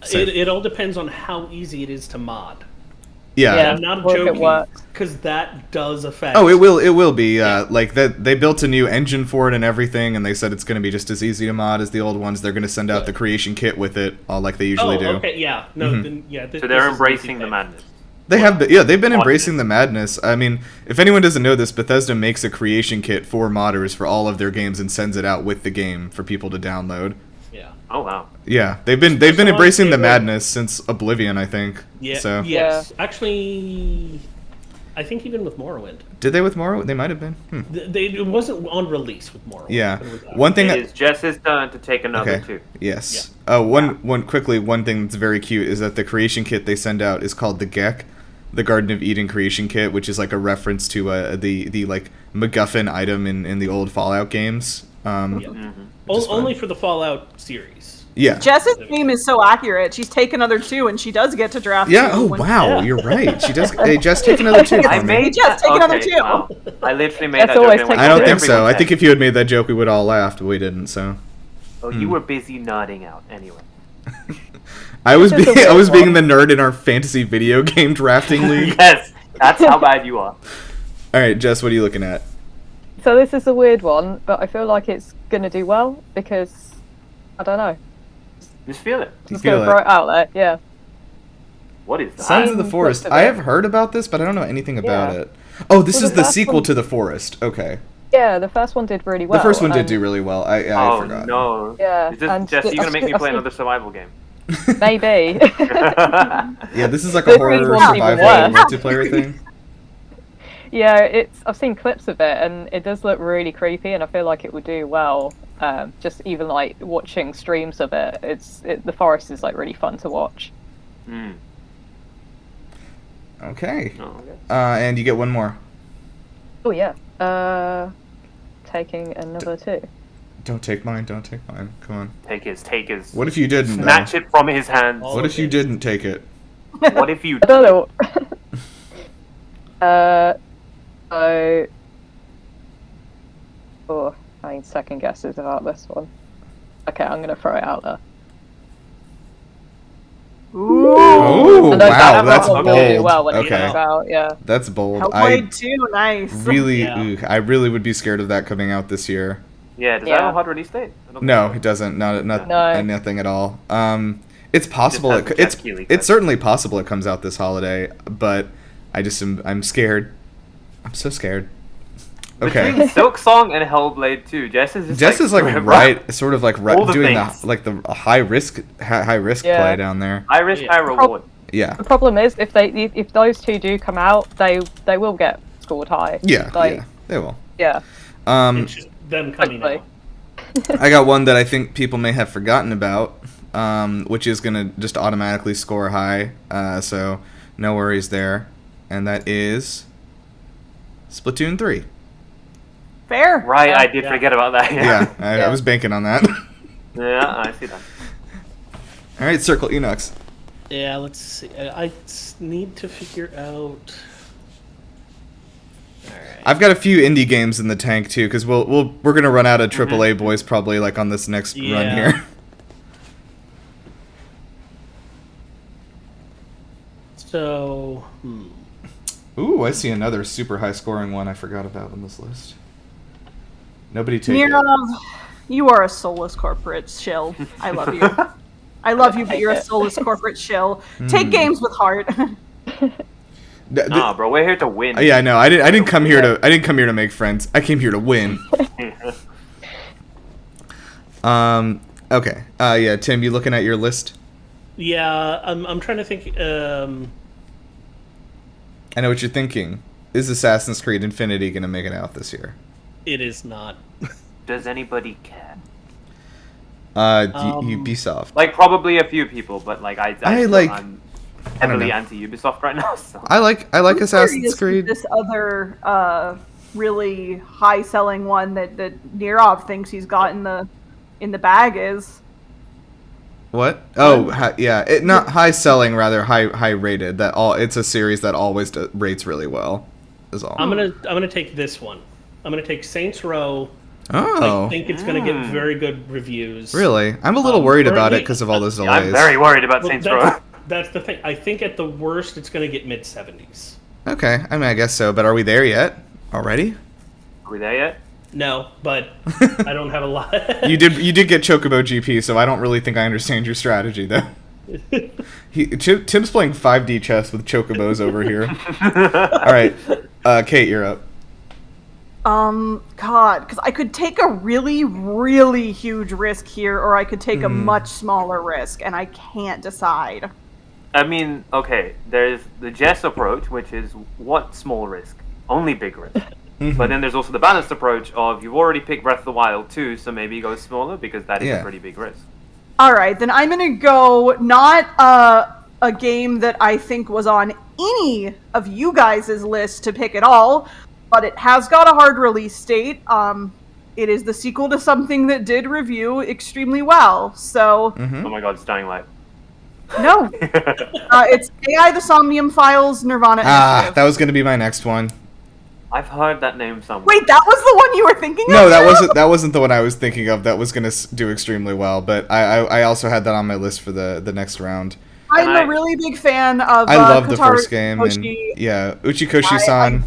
So, It all depends on how easy it is to mod. yeah. Yeah. I'm not Or if it joking, works. because that does affect. Oh, it will be. Like that, they built a new engine for it and everything, and they said it's going to be just as easy to mod as the old ones. They're going to send out the creation kit with it, like they usually do. Okay, yeah, no, then, yeah. So they're embracing the madness. They have, they've been embracing the madness. I mean, if anyone doesn't know this, Bethesda makes a creation kit for modders for all of their games and sends it out with the game for people to download. Yeah. Oh wow. Yeah, they've been embracing the madness since Oblivion, I think. Yeah. So Yes. Actually, I think even with Morrowind, did they with Morrowind? They might have been. it wasn't on release with Morrowind. Yeah. but it was- One thing. It is Jess's turn to take another Okay. two. Yes. One thing that's very cute is that the creation kit they send out is called the Gek, the Garden of Eden creation kit, which is like a reference to the like MacGuffin item in the old Fallout games. Just fun. Only for the Fallout series. Yeah. Jess's name is so accurate. She's taken another two, and she does get to draft. Yeah. two Oh when- wow, Yeah. you're right. She does. Hey, Jess, take another two. I for me. made Just take another two. Wow. I literally made That's that always joke. take I don't Did think so. everyone I said. think if you had made that joke, we would all laughed, but we didn't. So Oh, you were busy nodding out anyway. I was This is a being I weird was being one. the nerd in our fantasy video game drafting league. Yes, that's how bad you are. All right, Jess, what are you looking at? So this is a weird one, but I feel like it's gonna do well because I don't know. Just feel it. You Just feel gonna throw it? it out there. Yeah. What is that? Sons of the Clips Forest. of I it. have heard about this, but I don't know anything about Yeah. it. Oh, this Well, is the the first sequel one- to The Forest. Okay. Yeah, the first one did really well. The first one did and do really well. I Oh forgot. no. Yeah, Is this, and Jess, are you gonna make me I've play seen- another survival game? Maybe. Yeah, this is like a This horror one's even survival worse. multiplayer thing. Yeah, I've seen clips of it, and it does look really creepy, and I feel like it would do well. Just even like watching streams of it, the forest is like really fun to watch. Mm. Okay. Oh, okay. And you get one more. Oh yeah. Taking another two. Don't take mine. Don't take mine. Come on. Take his. What if you didn't? though? Snatch it from his hands. What if you didn't take it? What if you? I don't know. So. Oh, I need second guesses about this one. Okay, I'm gonna throw it out there. Oh, I know wow, that that's one will do bold. well when it Okay, comes out. Yeah. that's bold. Hellblade 2, nice. Really, Yeah. I really would be scared of that coming out this year. Yeah. Does that Yeah. have a hard release date? I don't No, think it doesn't. Not No. nothing at all. It's possible. has the It's Jack Keighley it's certainly possible it comes out this holiday, but I'm scared. I'm so scared. so. Okay. Between Silk Song and Hellblade 2, Jess is just Jess is like sort of like all the doing things. the high risk Yeah. play down there. High risk, Yeah. high reward. Yeah. The problem is if those two do come out, they will get scored high. Yeah. Like, Yeah. They will. yeah. It's just them coming Hopefully. out. I got one that I think people may have forgotten about, which is gonna just automatically score high. So no worries there, and that is Splatoon 3. Fair. Right, I did Yeah. forget about that. Yeah, I Yeah. was banking on that. Yeah, I see that. All right, Circle Enox. Yeah, let's see. Need to figure out. All right. I've got a few indie games in the tank too, because we're gonna run out of AAA boys probably like on this next run Yeah. here. So, Ooh, I see another super high scoring one I forgot about on this list. Nobody take Mira, it. you are a soulless corporate shill. I love you. I love you, but you're a Take it. soulless corporate shill. Take games with heart. Nah, bro, we're here to win. Yeah, I know. I didn't come here to make friends. I came here to win. Okay. Yeah, Tim, you looking at your list? yeah, I'm trying to think. I know what you're thinking. Is Assassin's Creed Infinity gonna make it out this year? It is not. Does anybody care? Ubisoft. Like probably a few people, but like I'm heavily anti-Ubisoft right now. So. I like Assassin's Creed. This other really high-selling one that Nirov thinks he's got in the bag is. What? Oh, not high selling, rather high rated. It's a series that always rates really well. Is all. I'm gonna take this one. I'm gonna take Saints Row. Oh. I think it's gonna get very good reviews. Really? I'm a little worried about it because of all those delays. I'm very worried about Saints Row. That's the thing. I think at the worst, it's gonna get mid-70s. Okay, I mean, I guess so. But are we there yet? Already? Are we there yet? No, but I don't have a lot. You did get Chocobo GP, so I don't really think I understand your strategy though. Tim's playing 5D chess with Chocobos over here. All right, Kate, you're up. God, because I could take a really, really huge risk here, or I could take a much smaller risk, and I can't decide. I mean, okay, there's the Jess approach, which is what small risk, only big risk. But then there's also the balanced approach of you've already picked Breath of the Wild 2, so maybe go smaller because that is a pretty big risk. All right, then I'm going to go not a game that I think was on any of you guys' list to pick at all, but it has got a hard release date. It is the sequel to something that did review extremely well, so... Oh my god, it's Dying Light. No. It's AI the Somnium Files Nirvana Initiative. That was going to be my next one. I've heard that name somewhere. Wait, that was the one you were thinking of? No, that wasn't the one I was thinking of. That was gonna do extremely well, but I also had that on my list for the next round. I'm a really big fan of. I love the Kotaro first game, Uchikoshi. and Uchikoshi-san.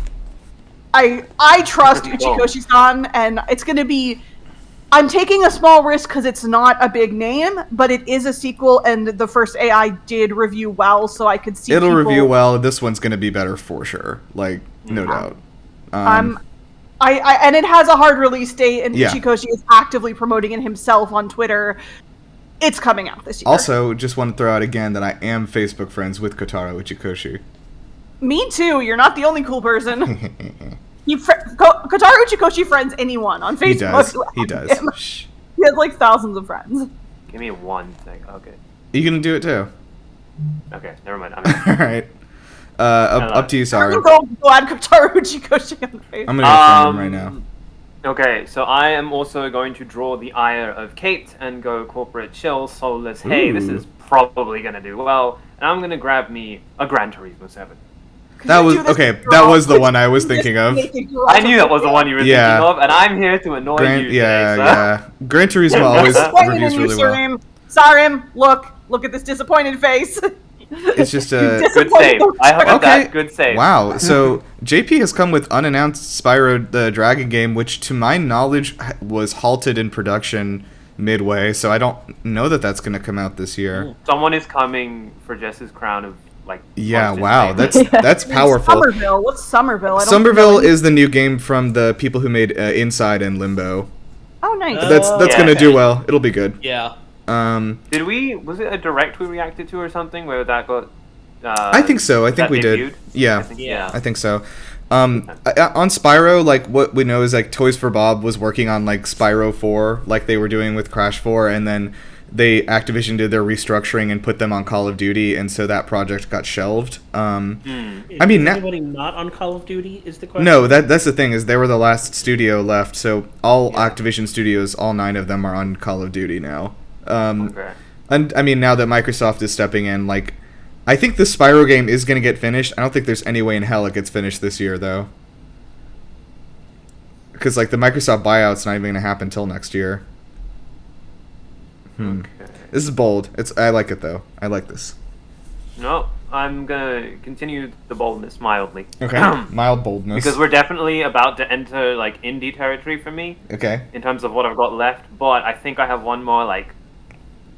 I trust Uchikoshi-san, and it's gonna be. I'm taking a small risk because it's not a big name, but it is a sequel, and the first AI did review well, so I could see. It'll review well. This one's gonna be better for sure, like no doubt. And it has a hard release date, and Uchikoshi is actively promoting it himself on Twitter. It's coming out this year. Also, just want to throw out again that I am Facebook friends with Kotaro Uchikoshi. Me too. You're not the only cool person. Kotaro Uchikoshi friends anyone on Facebook. He does. He has like thousands of friends. Give me one thing. Okay. Are you gonna do it too? Okay, never mind. All right. Up to you, Sarah. I'm going to go add Kotaro Uchikoshi on Facebook. I'm gonna go friend him right now. Okay, so I am also going to draw the ire of Kate and go corporate chill, soulless. Hey, this is probably gonna do well, and I'm gonna grab me a Gran Turismo 7. That was the one I was thinking of. I knew that was the one you were thinking of, and I'm here to annoy you today. So. Gran Turismo always reviews really well. Sarim, look at this disappointed face. It's just a good save. I heard that. Good save. Wow. So JP has come with unannounced Spyro the Dragon game, which to my knowledge was halted in production midway. So I don't know that that's going to come out this year. Someone is coming for Jess's crown of like. Yeah. Wow. That's powerful. Somerville. What's Somerville? Somerville is the new game from the people who made Inside and Limbo. Oh, nice. That's going to do well. It'll be good. Yeah. Was it a direct we reacted to or something where that got I think so. I think we did. Yeah. I think so. On Spyro, like what we know is like Toys for Bob was working on like Spyro 4 like they were doing with Crash 4, and then Activision did their restructuring and put them on Call of Duty, and so that project got shelved. I mean, is anybody not on Call of Duty is the question? No, that's the thing, is they were the last studio left, so all Activision studios, all 9 of them are on Call of Duty now. And I mean, now that Microsoft is stepping in, like, I think the Spyro game is going to get finished. I don't think there's any way in hell it gets finished this year, though. Because, like, the Microsoft buyout's not even going to happen till next year. Okay. This is bold. I like it, though. I like this. No, I'm going to continue the boldness mildly. Okay, mild boldness. Because we're definitely about to enter, like, indie territory for me. Okay. In terms of what I've got left. But I think I have one more, like,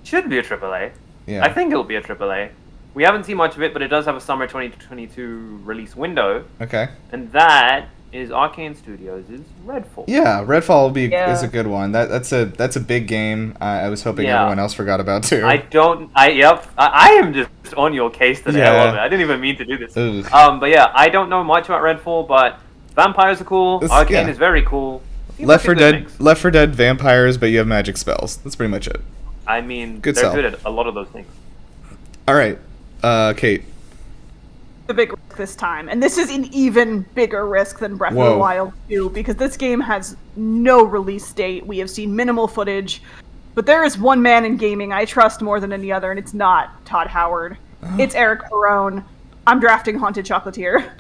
should be a AAA. Yeah. I think it'll be a AAA. We haven't seen much of it, but it does have a summer 2022 release window. Okay. And that is Arcane Studios' Redfall. Yeah, Redfall is a good one. That's a big game. I was hoping everyone else forgot about too. I am just on your case today. I love it. I didn't even mean to do this. Ugh. But yeah, I don't know much about Redfall, but vampires are cool. Arcane is very cool. Left 4 Dead vampires, but you have magic spells. That's pretty much it. I mean, Good they're sell. good at a lot of those things. All right, Kate. The big risk this time, and this is an even bigger risk than Breath of the Wild 2, because this game has no release date. We have seen minimal footage, but there is one man in gaming I trust more than any other, and it's not Todd Howard. It's Eric Perone. I'm drafting Haunted Chocolatier.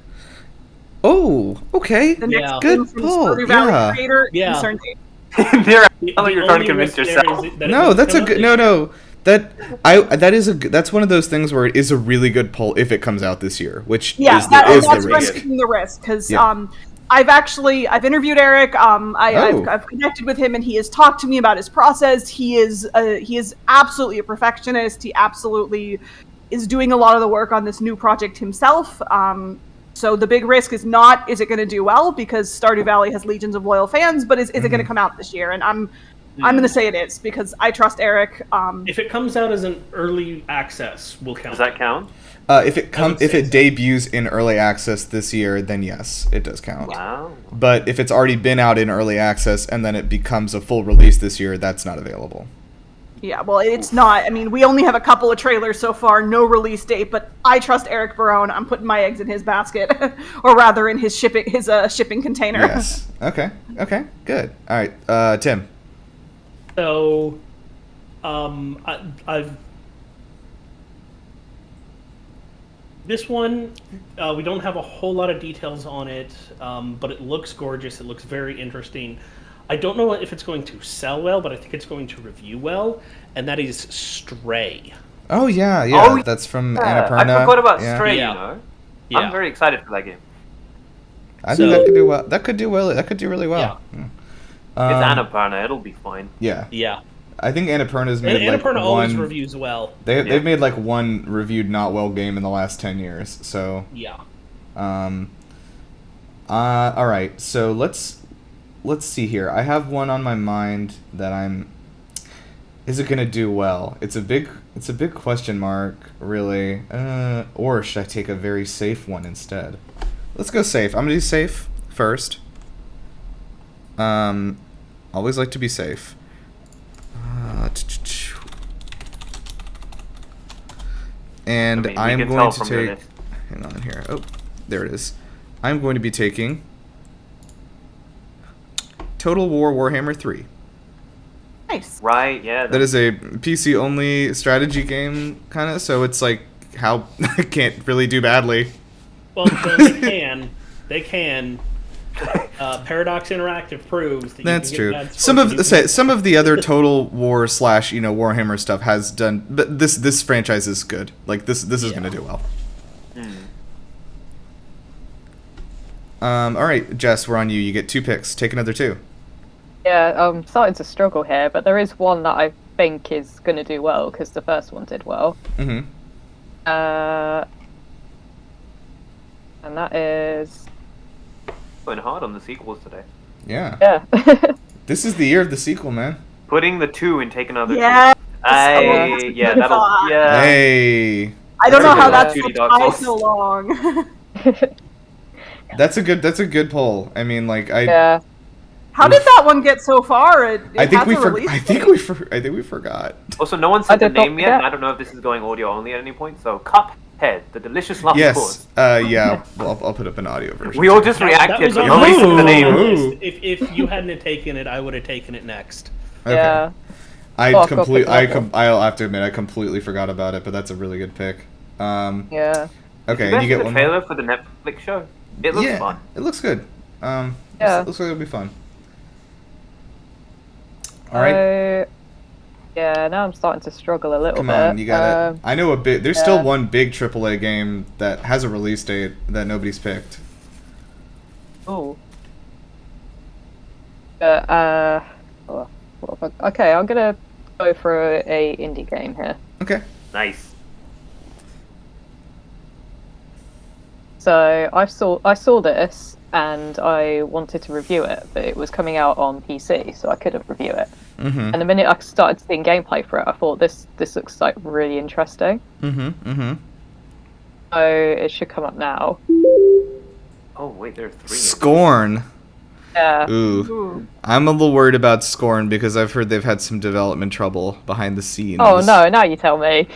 Oh, okay. The next Good game from pull. Stardew Valley creator, Concerned Game. You're trying to convince yourself. No, that's a good. No. That's one of those things where it is a really good pull if it comes out this year, which is the risk. The risk, because I've interviewed Eric. I've connected with him, and he has talked to me about his process. He is absolutely a perfectionist. He absolutely is doing a lot of the work on this new project himself. So the big risk is not, is it going to do well, because Stardew Valley has legions of loyal fans, but is it going to come out this year? And I'm going to say it is, because I trust Eric. If it comes out as an early access, we'll count. Does that count? If it debuts in early access this year, then yes, it does count. Wow. But if it's already been out in early access and then it becomes a full release this year, that's not available. Yeah, well, it's not. I mean, we only have a couple of trailers so far, no release date, but I trust Eric Barone. I'm putting my eggs in his basket, or rather in his shipping container. Yes. Okay, good. All right, Tim. So, I've this one, we don't have a whole lot of details on it, but it looks gorgeous. It looks very interesting. I don't know if it's going to sell well, but I think it's going to review well, and that is Stray. Oh yeah, that's from Annapurna. I forgot about Stray. Yeah. You know, Yeah. I'm very excited for that game. I think that could do well. That could do well. That could do really well. Yeah. It's Annapurna. It'll be fine. Yeah. Yeah. I think Annapurna's made Annapurna always one. reviews well. They've made like one reviewed not well game in the last 10 years. So. Yeah. All right. So let's see here. I have one on my mind that is it gonna do well? It's a big question mark, really. Or should I take a very safe one instead? Let's go safe. I'm gonna do safe first. Always like to be safe. And I'm going to take. Hang on here. Oh, there it is. I'm going to be taking Total War Warhammer 3. Nice. Right, yeah. That is a PC-only strategy game, kind of, so it's like, how it can't really do badly. Well, they can. Paradox Interactive proves that That's you true. can get Some of the other Total War / Warhammer stuff has done, but this franchise is good. Like this is going to do well. All right, Jess, we're on you. You get 2 picks. Take another 2. Yeah, I'm starting to struggle here, but there is one that I think is going to do well because the first one did well. Mm-hmm. And that is. Going hard on the sequels today. Yeah. Yeah. This is the year of the sequel, man. Putting the 2 and taking another 2. Hey. I don't know how that's Judy been Dark Souls. so long. That's a good poll. I mean, like Yeah. How did that one get so far? I think we forgot. Also, no one said the did not name yet. forget. And I don't know if this is going audio only at any point. So, Cuphead, the delicious love Yes. course. Yeah. Well, I'll put up an audio version. We all just That reacted, was but on nobody my said the name. Ooh. If you hadn't taken it, I would have taken it next. Okay. Yeah. I'll have to admit, I completely forgot about it, but that's a really good pick. Yeah. Okay, Did you and you get the one trailer more. for the Netflix show? It looks fun. It looks good. Yeah. Looks like it'll be fun. All right. Yeah, now I'm starting to struggle a little Come bit. on, you got it. I know a bit. There's still yeah. one big AAA game that has a release date that nobody's picked. Oh. Okay, I'm gonna go for a indie game here. Okay. Nice. So I saw this and I wanted to review it, but it was coming out on PC, so I couldn't review it. Mm-hmm. And the minute I started seeing gameplay for it, I thought this looks like really interesting. Mm-hmm. Mm-hmm. So it should come up now. Oh wait, there are 3. Scorn. Yeah. Ooh. I'm a little worried about Scorn because I've heard they've had some development trouble behind the scenes. Oh no, now you tell me.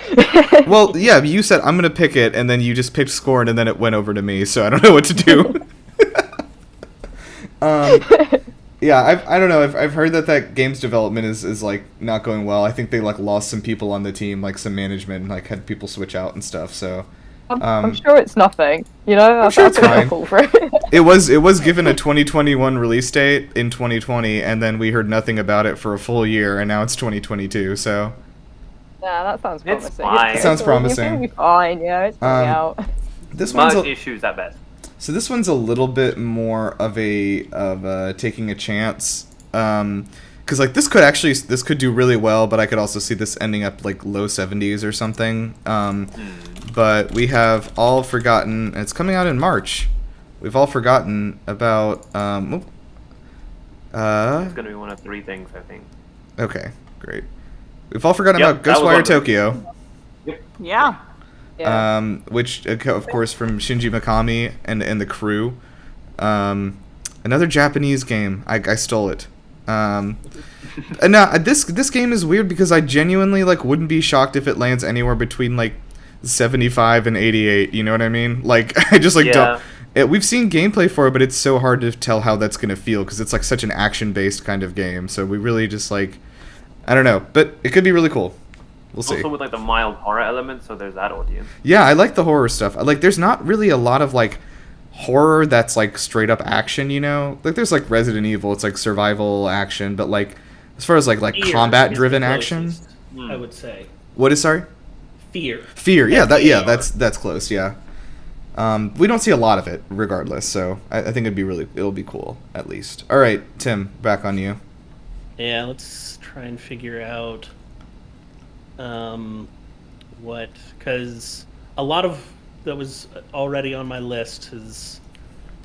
Well, yeah, you said I'm gonna pick it, and then you just picked Scorn, and then it went over to me, so I don't know what to do. Yeah, I don't know. I've heard that game's development is like not going well. I think they like lost some people on the team, like some management, and like had people switch out and stuff. So I'm sure it's nothing. You know, I'm sure it's fine. Fall for it. It was given a 2021 release date in 2020, and then we heard nothing about it for a full year, and now it's 2022. So yeah, that sounds promising. It's fine. It sounds promising. It's gonna be fine. Yeah, it's gonna be out. This one's issues at best. So this one's a little bit more of a taking a chance, because like this could do really well, but I could also see this ending up like low 70s or something. But we have all forgotten. And it's coming out in March. We've all forgotten about. It's gonna be one of 3 things, I think. Okay, great. We've all forgotten about that was Ghostwire one. Tokyo. Yeah. Yeah. Which of course from Shinji Mikami and the crew. Another Japanese game. I stole it. And now this game is weird because I genuinely like wouldn't be shocked if it lands anywhere between like 75 and 88. You know what I mean? Like I just like don't. We've seen gameplay for it, but it's so hard to tell how that's gonna feel because it's like such an action-based kind of game. So we really just like, I don't know, but it could be really cool. We'll see. Also with like the mild horror element, so there's that audience. Yeah, I like the horror stuff. Like, there's not really a lot of like horror that's like straight up action. You know, like there's like Resident Evil, it's like survival action, but like as far as like Fear combat is driven the action, closest, I would say. what is sorry? Fear. Yeah, FEAR. that's close. Yeah. We don't see a lot of it, regardless. So I think it'll be cool at least. All right, Tim, back on you. Yeah, let's try and figure out because a lot of that was already on my list has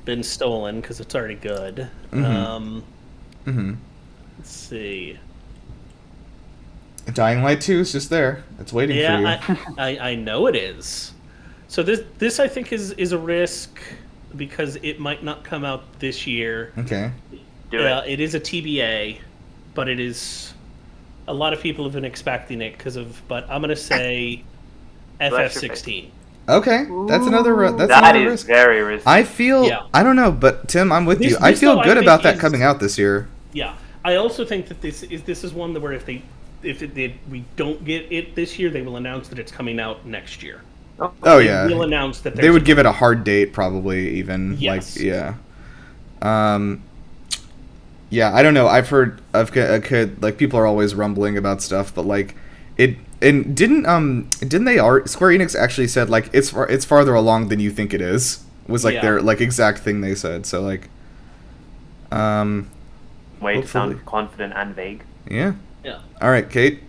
been stolen because it's already good. Let's see. Dying Light 2 is just there. It's waiting for you. Yeah, I know it is. So this I think is a risk because it might not come out this year. Okay. It is a TBA, but it is. A lot of people have been expecting it but I'm gonna say FF16. Okay, that's another. That's That another is risk. very risky. I feel. Yeah. I don't know, but Tim, I'm with you. This, I feel though, good I about think that coming out this year. Yeah, I also think that this is one where if we don't get it this year, they will announce that it's coming out next year. Oh yeah. They will announce that they would give it a hard date, probably even. Yes. Like yeah. Yeah, I don't know. I've heard like people are always rumbling about stuff, but like it and didn't they Square Enix actually said like it's farther along than you think it is was like their like exact thing they said. So like way to sound confident and vague. Yeah. Yeah. All right, Kate.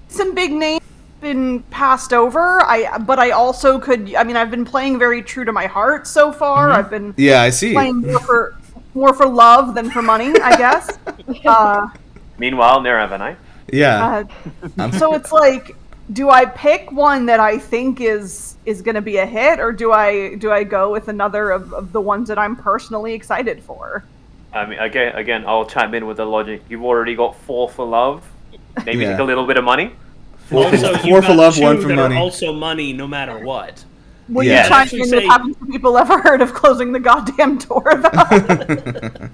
Some big names been passed over. But I also could. I mean, I've been playing very true to my heart so far. I've been I see. playing more for love than for money, I guess. Meanwhile, Niravanai. Yeah. So it's like, do I pick one that I think is going to be a hit, or do I go with another of the ones that I'm personally excited for? I mean, again, I'll chime in with the logic. You've already got 4 for love. Maybe take a little bit of money. Also, 4 for love, 1 for money. Also, money, no matter what. Will you chime in with having people ever heard of closing the goddamn door, though?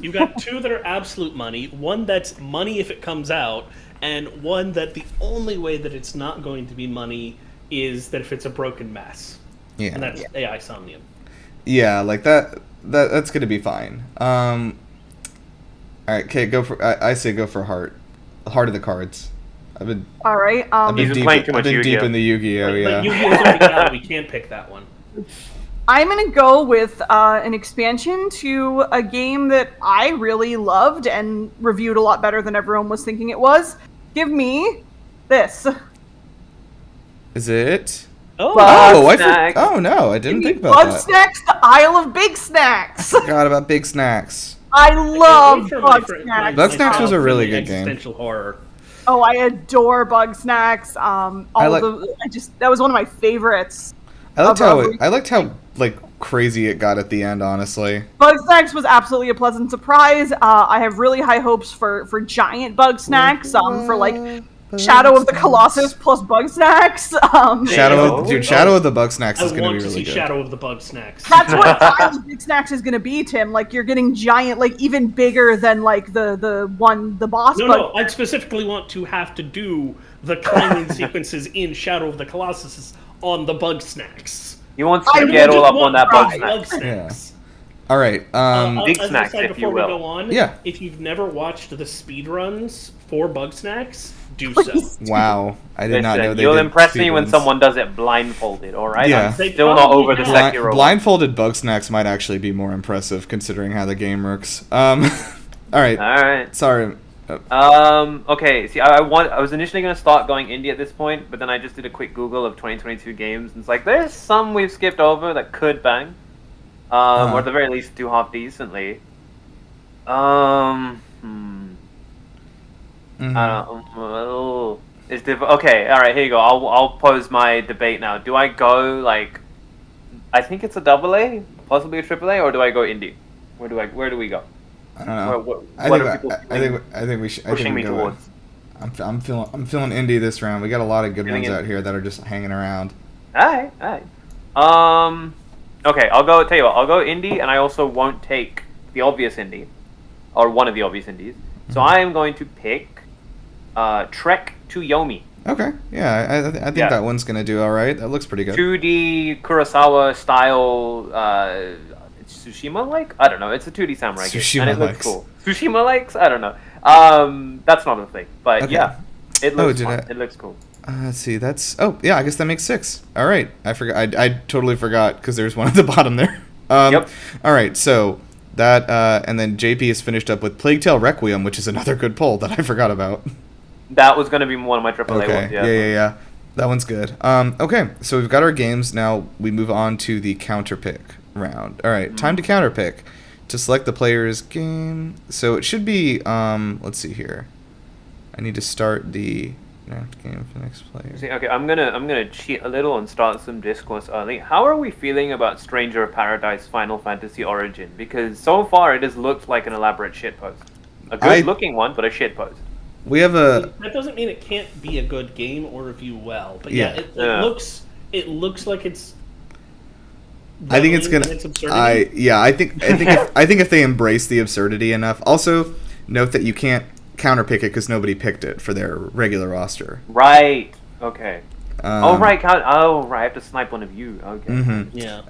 You've got 2 that are absolute money, one that's money if it comes out, and one that the only way that it's not going to be money is that if it's a broken mess. Yeah. And that's AI Somnium. Yeah, like that's gonna be fine. All right, Kate, go for. I say go for Heart of the Cards. I've been. All right. I've been He's deep, playing too much I've been Yu-Gi-Oh. deep in the Yu-Gi-Oh. But Yeah. Yu-Gi-Oh's already out, we can't pick that one. I'm going to go with an expansion to a game that I really loved and reviewed a lot better than everyone was thinking it was. Give me this. Is it? Oh, Oh no, I didn't think about Blood that. Snacks, the Isle of Big Snacks. Forgot about Big Snacks. I love Those are Bug my Snacks. Bug Snacks was a childhood really good game. Existential horror. Oh, I adore Bug Snacks. That was one of my favorites. I liked how like crazy it got at the end. Honestly, Bugsnax was absolutely a pleasant surprise. I have really high hopes for giant Bugsnax. For like Shadow of the Colossus plus Bugsnax. Shadow of the Bugsnax is going to be really good. Shadow of the Bugsnax. That's what Tiny Big Snacks is going to be, Tim. Like you're getting giant, like even bigger than like the boss. No, I specifically want to have to do the climbing sequences in Shadow of the Colossus on the Bugsnax. He wants to get all up on that Bugsnax. Yeah. All right. Big snacks, if you will. Before we go on, if you've never watched the speedruns for Bugsnax, do so. Wow, I did not know they You'll did impress me when speedruns. someone does it blindfolded, alright? Yeah. I'm still not over the Sekiro. Blindfolded Bugsnax might actually be more impressive considering how the game works. Alright. Sorry. Okay, see, I was initially going to start going indie at this point, but then I just did a quick Google of 2022 games, and it's like, there's some we've skipped over that could bang. Or at the very least do half decently. Okay, alright, here you go. I'll pose my debate now. Do I go, like, I think it's a AA, possibly a AAA, or do I go indie? Where do we go? I don't know. I think we should. Pushing me towards. I'm feeling indie this round. We got a lot of good ones out here that are just hanging around. Alright. Okay, I'll go indie, and I also won't take the obvious indie, or one of the obvious indies. So I am going to pick Trek to Yomi. Okay, yeah, I think that one's gonna do all right. That looks pretty good. 2D Kurosawa style, Tsushima-like? I don't know. It's a 2D samurai game, and it looks cool. Tsushima-likes? I don't know. That's not a thing, but yeah, it looks fun. It looks cool. Let's see. I guess that makes 6. All right, I forgot. I totally forgot because there's one at the bottom there. Yep. All right, so that and then JP is finished up with Plague Tale Requiem, which is another good poll that I forgot about. That was going to be one of my AAA ones. Yeah. That one's good. Okay, so we've got our games. Now we move on to the counterpick round. All right, time to counterpick. To select the player's game. So it should be, let's see here. I need to start the game for the next player. See, okay, I'm gonna cheat a little and start some discourse early. How are we feeling about Stranger of Paradise Final Fantasy Origin? Because so far it has looked like an elaborate shitpost. A good-looking one, but a shitpost. We have a. That doesn't mean it can't be a good game or review well, but it looks like it's. I think it's gonna. I think if they embrace the absurdity enough. Also, note that you can't counterpick it because nobody picked it for their regular roster. Right. Okay. Right. I have to snipe one of you. Okay. Mm-hmm. Yeah.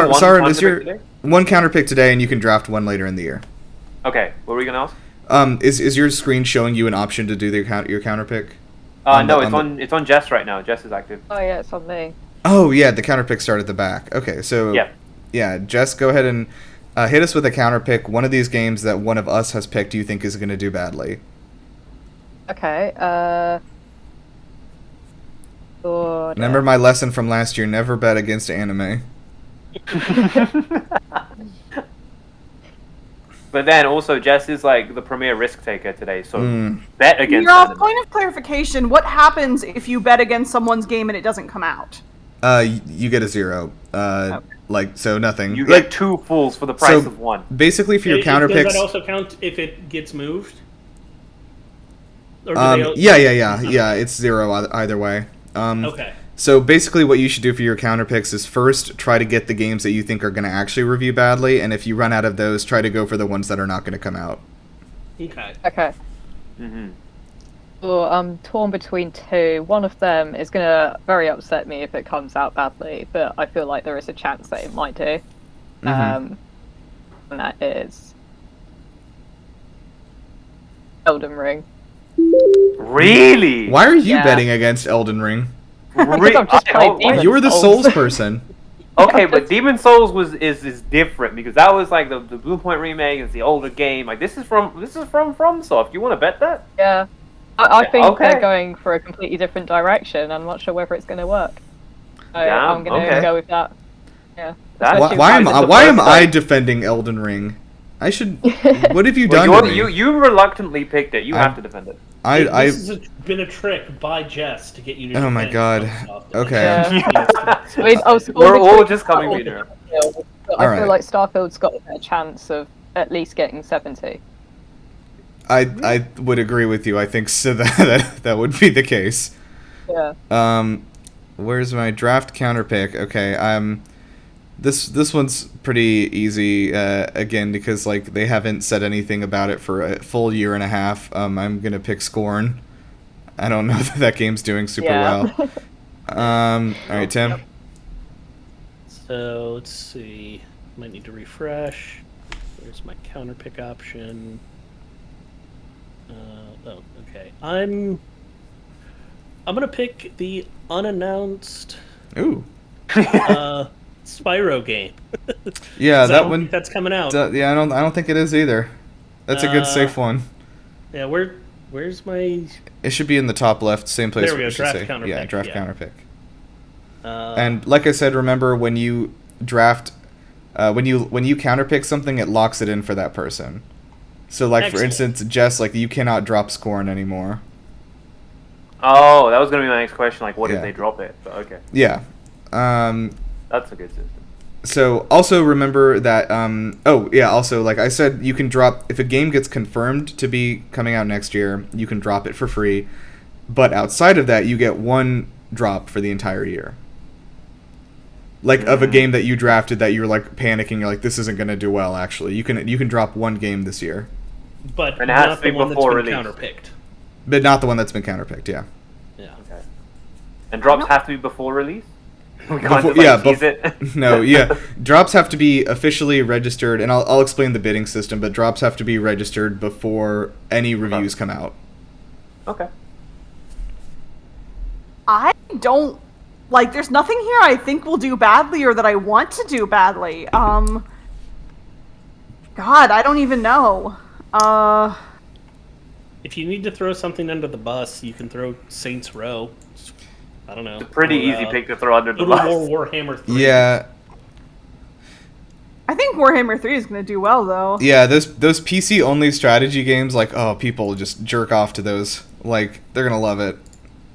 Sarah, is your one counterpick today, and you can draft one later in the year. Okay. What were we gonna ask? Is your screen showing you an option to do your counterpick? No, it's on Jess right now. Jess is active. Oh yeah, it's on me. Oh yeah, the counterpick start at the back. Okay, so Jess, go ahead and hit us with a counterpick. One of these games that one of us has picked, you think is going to do badly. Okay. Remember my lesson from last year: never bet against anime. But then also Jess is like the premier risk taker today, so bet against. Point of clarification: what happens if you bet against someone's game and it doesn't come out? You get a 0. So nothing. You get 2 fools for the price of 1. Basically, for your counterpicks. Does that also count if it gets moved? Or yeah. It's 0 either way. Okay. So basically, what you should do for your counterpicks is first try to get the games that you think are going to actually review badly, and if you run out of those, try to go for the ones that are not going to come out. Okay. Mm-hmm. Well, I'm torn between 2. One of them is going to very upset me if it comes out badly, but I feel like there is a chance that it might do. And that is Elden Ring. Really? Why are you betting against Elden Ring? You're the Souls person. Okay, but Demon Souls is different because that was like the Blue Point remake. It's the older game. Like this is from FromSoft. You want to bet that? Yeah, I think they're going for a completely different direction. I'm not sure whether it's going to work. I'm going to go with that. Yeah. Why am I defending Elden Ring? I should. What have you done? You reluctantly picked it. You have to defend it. This has been a trick by Jess to get you to. Oh my god. Okay. Yeah. I mean, We're all just coming here. I feel like Starfield's got a better chance of at least getting 70. I would agree with you. I think so that would be the case. Yeah. Where's my draft counter pick? Okay, this one's pretty easy again because like they haven't said anything about it for a full year and a half. I'm gonna pick Scorn. I don't know that game's doing super well. All right, Tim. So let's see. Might need to refresh. Where's my counter pick option? Okay. I'm gonna pick the unannounced. Ooh. Spyro game. Yeah, that one. That's coming out. Yeah, I don't think it is either. That's a good safe one. Yeah, where's my? It should be in the top left, same place. There we go. Draft counter pick. Yeah, draft counter pick. Uh, And like I said, remember when you draft, when you counter pick something, it locks it in for that person. So like Excellent. for instance, Jess, like you cannot drop Scorn anymore. Oh, that was gonna be my next question. Like, what Yeah. if they drop it? But okay, Yeah. that's a good system. So also remember that also like I said, you can drop if a game gets confirmed to be coming out next year, you can drop it for free. But outside of that, you get one drop for the entire year. Like of a game that you drafted that you're like panicking, you're like this isn't going to do well actually. You can drop one game this year. but And it has not to the be one that's before been release. counterpicked. But not the one that's been counterpicked, yeah. Yeah. Okay. And drops have to be before release. We can't Before- just, yeah, tease it. No, yeah. Drops have to be officially registered, and I'll explain the bidding system, but drops have to be registered before any reviews come out. Okay. I don't like. There's nothing here I think will do badly or that I want to do badly. God, I don't even know. If you need to throw something under the bus, you can throw Saints Row. I don't know. It's a pretty Or, easy pick to throw under the Little bus. more Warhammer 3. Yeah, I think Warhammer 3 is going to do well, though. yeah. Those PC only strategy games, like people just jerk off to those. Like they're gonna love it.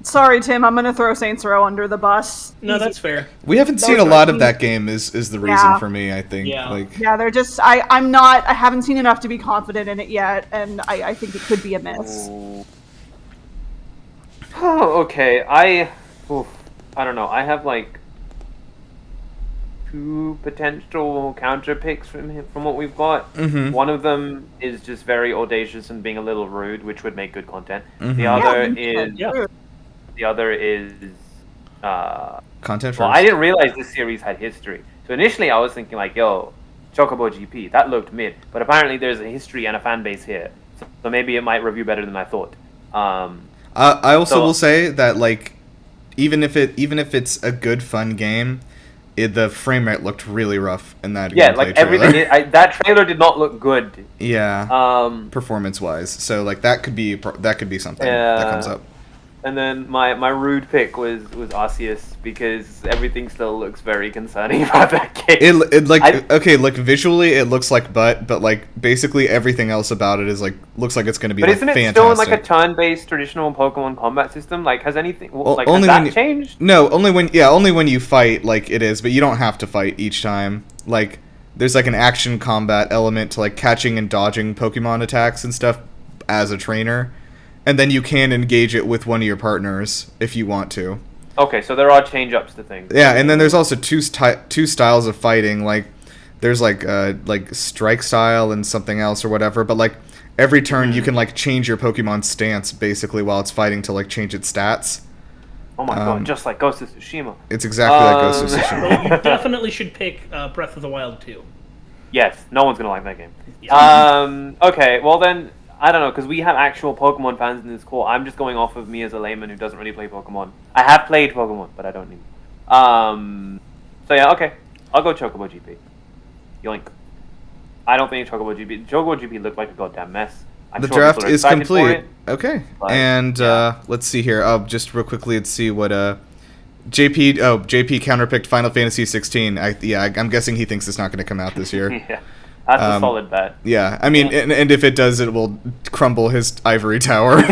Sorry, Tim, I'm going to throw Saints Row under the bus. No, Easy. that's fair. We haven't seen a Those lot are- of that game. Is the reason Yeah. for me? I think. Yeah. Like Yeah, they're just. I haven't seen enough to be confident in it yet, and I think it could be a miss. Oh, okay. I don't know. I have like two potential counter picks from what we've got. Mhm. One of them is just very audacious and being a little rude, which would make good content. Mhm. The other Yeah. is content first. well, I didn't realize this series had history. So initially, I was thinking like, "Yo, Chocobo GP, that looked mid," but apparently there's a history and a fan base here, so maybe it might review better than I thought. I also So- will say that like even if it's a good fun game, the frame rate looked really rough in that Yeah, gameplay like trailer. everything. That trailer did not look good. Yeah, performance wise. So like that could be something that comes up. And then my rude pick was Arceus because everything still looks very concerning about that game. It like okay, like visually it looks like but like basically everything else about it is like looks like it's going to be But like isn't it fantastic. still in like a turn-based traditional Pokemon combat system? Like has anything like only has when that you- changed? No, only when you fight like it is, but you don't have to fight each time. Like there's like an action combat element to like catching and dodging Pokemon attacks and stuff as a trainer. And then you can engage it with one of your partners if you want to. Okay, so there are change-ups to things. Yeah, and then there's also two styles of fighting. Like there's like strike style and something else or whatever. But like every turn you can like change your Pokemon's stance basically while it's fighting to like change its stats. Oh my god, just like Ghost of Tsushima. It's exactly like Ghost of So Tsushima. you definitely should pick Breath of the Wild 2. Yes, no one's gonna like that game. Yeah. Okay, well then, I don't know, because we have actual Pokemon fans in this call. I'm just going off of me as a layman who doesn't really play Pokemon. I have played Pokemon, but I don't need. So yeah, okay, I'll go Chocobo GP. Yoink. I don't think Chocobo GP looked like a goddamn mess. I'm The sure draft people are is excited for complete. it. Okay, But, and yeah. let's see here. Just real quickly, let's see what JP counterpicked Final Fantasy 16. I'm guessing he thinks it's not going to come out this year. Yeah, that's a solid bet. Yeah, I mean, and if it does, it will crumble his ivory tower.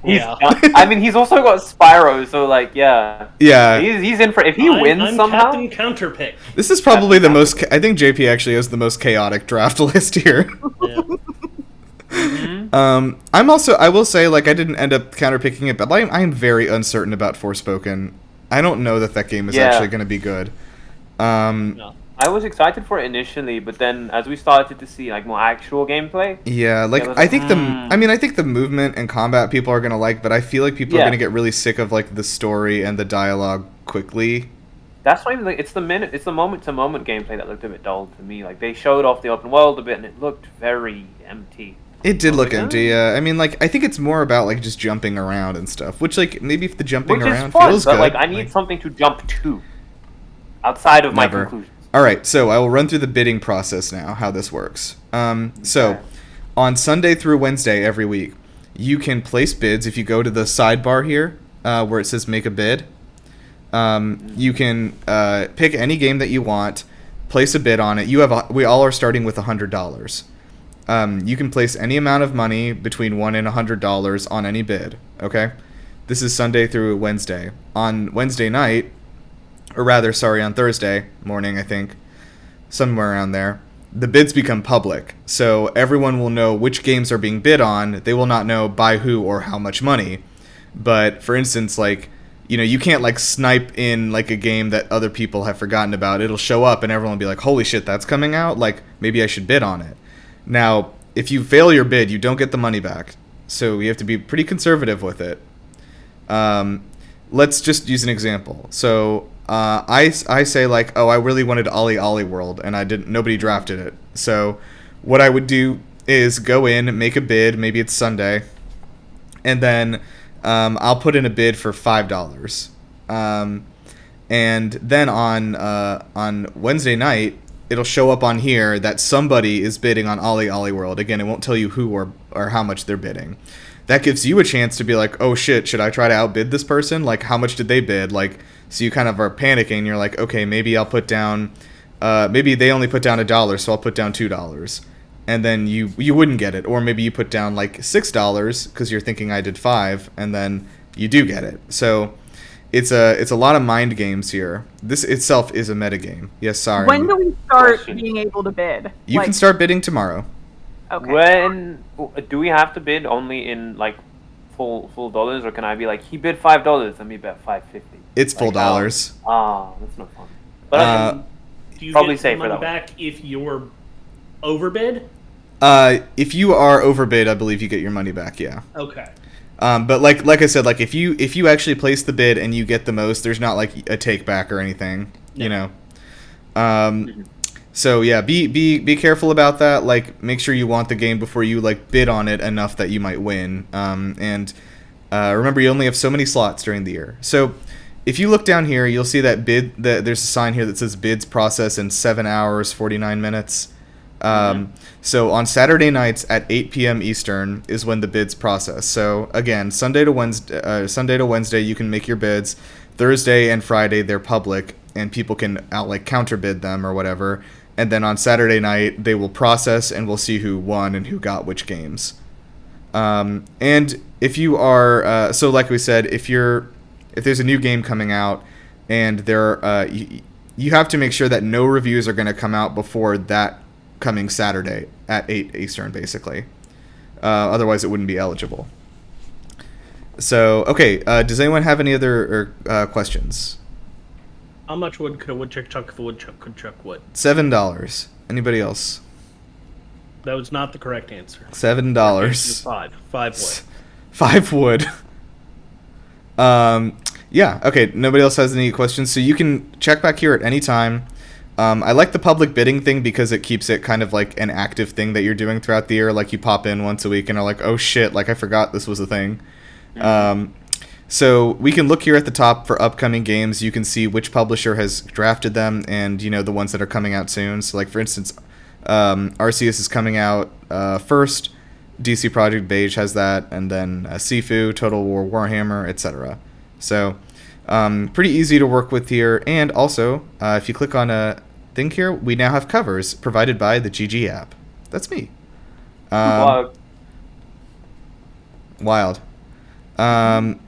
Yeah. I mean, he's also got Spyro, so like, yeah. Yeah. He's in for if he wins I'm somehow. Captain Counterpick. This is probably the most. I think JP actually has the most chaotic draft list here. Yeah. I'm also. I will say, like, I didn't end up counterpicking it, but I'm very uncertain about Forspoken. I don't know that game is actually going to be good. No. I was excited for it initially, but then as we started to see like more actual gameplay, yeah, like I think I think the movement and combat people are gonna like, but I feel like people are gonna get really sick of like the story and the dialogue quickly. That's why like, it's the moment to moment gameplay that looked a bit dull to me. Like they showed off the open world a bit, and it looked very empty. It did look empty. Yeah, I mean, like I think it's more about like just jumping around and stuff. Which like maybe if the jumping around feels but, good, like I need something to jump to outside of my conclusions. All right, so I will run through the bidding process now, how this works. So, on Sunday through Wednesday every week, you can place bids. If you go to the sidebar here, where it says make a bid, you can pick any game that you want, place a bid on it. We all are starting with $100. You can place any amount of money between $1 and $100 on any bid, okay? This is Sunday through Wednesday. On Wednesday night, or rather, sorry, on Thursday morning, I think, somewhere around there, the bids become public. So everyone will know which games are being bid on. They will not know by who or how much money. But for instance, like, you know, you can't like snipe in like a game that other people have forgotten about. It'll show up and everyone will be like, holy shit, that's coming out? Like, maybe I should bid on it. Now, if you fail your bid, you don't get the money back. So you have to be pretty conservative with it. Let's just use an example. So I say like, oh, I really wanted Ollie Ollie World, and nobody drafted it. So what I would do is go in, make a bid. Maybe it's Sunday, and then I'll put in a bid for $5. And then on Wednesday night, it'll show up on here that somebody is bidding on Ollie Ollie World. Again, it won't tell you who or how much they're bidding. That gives you a chance to be like, oh shit, should I try to outbid this person? Like, how much did they bid? Like, so you kind of are panicking. You're like, okay, maybe I'll put down, maybe they only put down $1, so I'll put down $2. And then you wouldn't get it. Or maybe you put down like $6 because you're thinking I did $5, and then you do get it. So it's a lot of mind games here. This itself is a metagame. Yes, sorry. When do we start being able to bid? You can start bidding tomorrow. Okay. When do we have to bid only in like full dollars, or can I be like he bid $5, let me bet $5.50? It's full dollars. That's not fun. But I can Do you probably get say the for money that back if you're overbid? If you are overbid, I believe you get your money back. Yeah. Okay. But like I said, like if you actually place the bid and you get the most, there's not like a take back or anything. No. You know. So yeah, be careful about that. Like, make sure you want the game before you like bid on it enough that you might win. And remember, you only have so many slots during the year. So if you look down here, you'll see that there's a sign here that says bids process in 7 hours 49 minutes. So on Saturday nights at 8 p.m. Eastern is when the bids process. So again, Sunday to Wednesday you can make your bids. Thursday and Friday they're public and people can counter bid them or whatever. And then on Saturday night they will process and we'll see who won and who got which games. And if you are so like we said, if there's a new game coming out and you have to make sure that no reviews are going to come out before that coming Saturday at 8 Eastern, basically. Otherwise, it wouldn't be eligible. So, okay, does anyone have any other questions? How much wood could a woodchuck chuck if a woodchuck could chuck wood? $7. Anybody else? That was not the correct answer. $7. Five wood. 5 wood. Yeah, okay, nobody else has any questions, so you can check back here at any time. I like the public bidding thing because it keeps it kind of like an active thing that you're doing throughout the year. Like you pop in once a week and are like, oh shit, like I forgot this was a thing. So we can look here at the top for upcoming games. You can see which publisher has drafted them and, you know, the ones that are coming out soon. So like, for instance, Arceus is coming out first. DC Projekt Beige has that. And then Sifu, Total War Warhammer, etc. So pretty easy to work with here. And also, if you click on a thing here, we now have covers provided by the GG app. That's me. Wild. And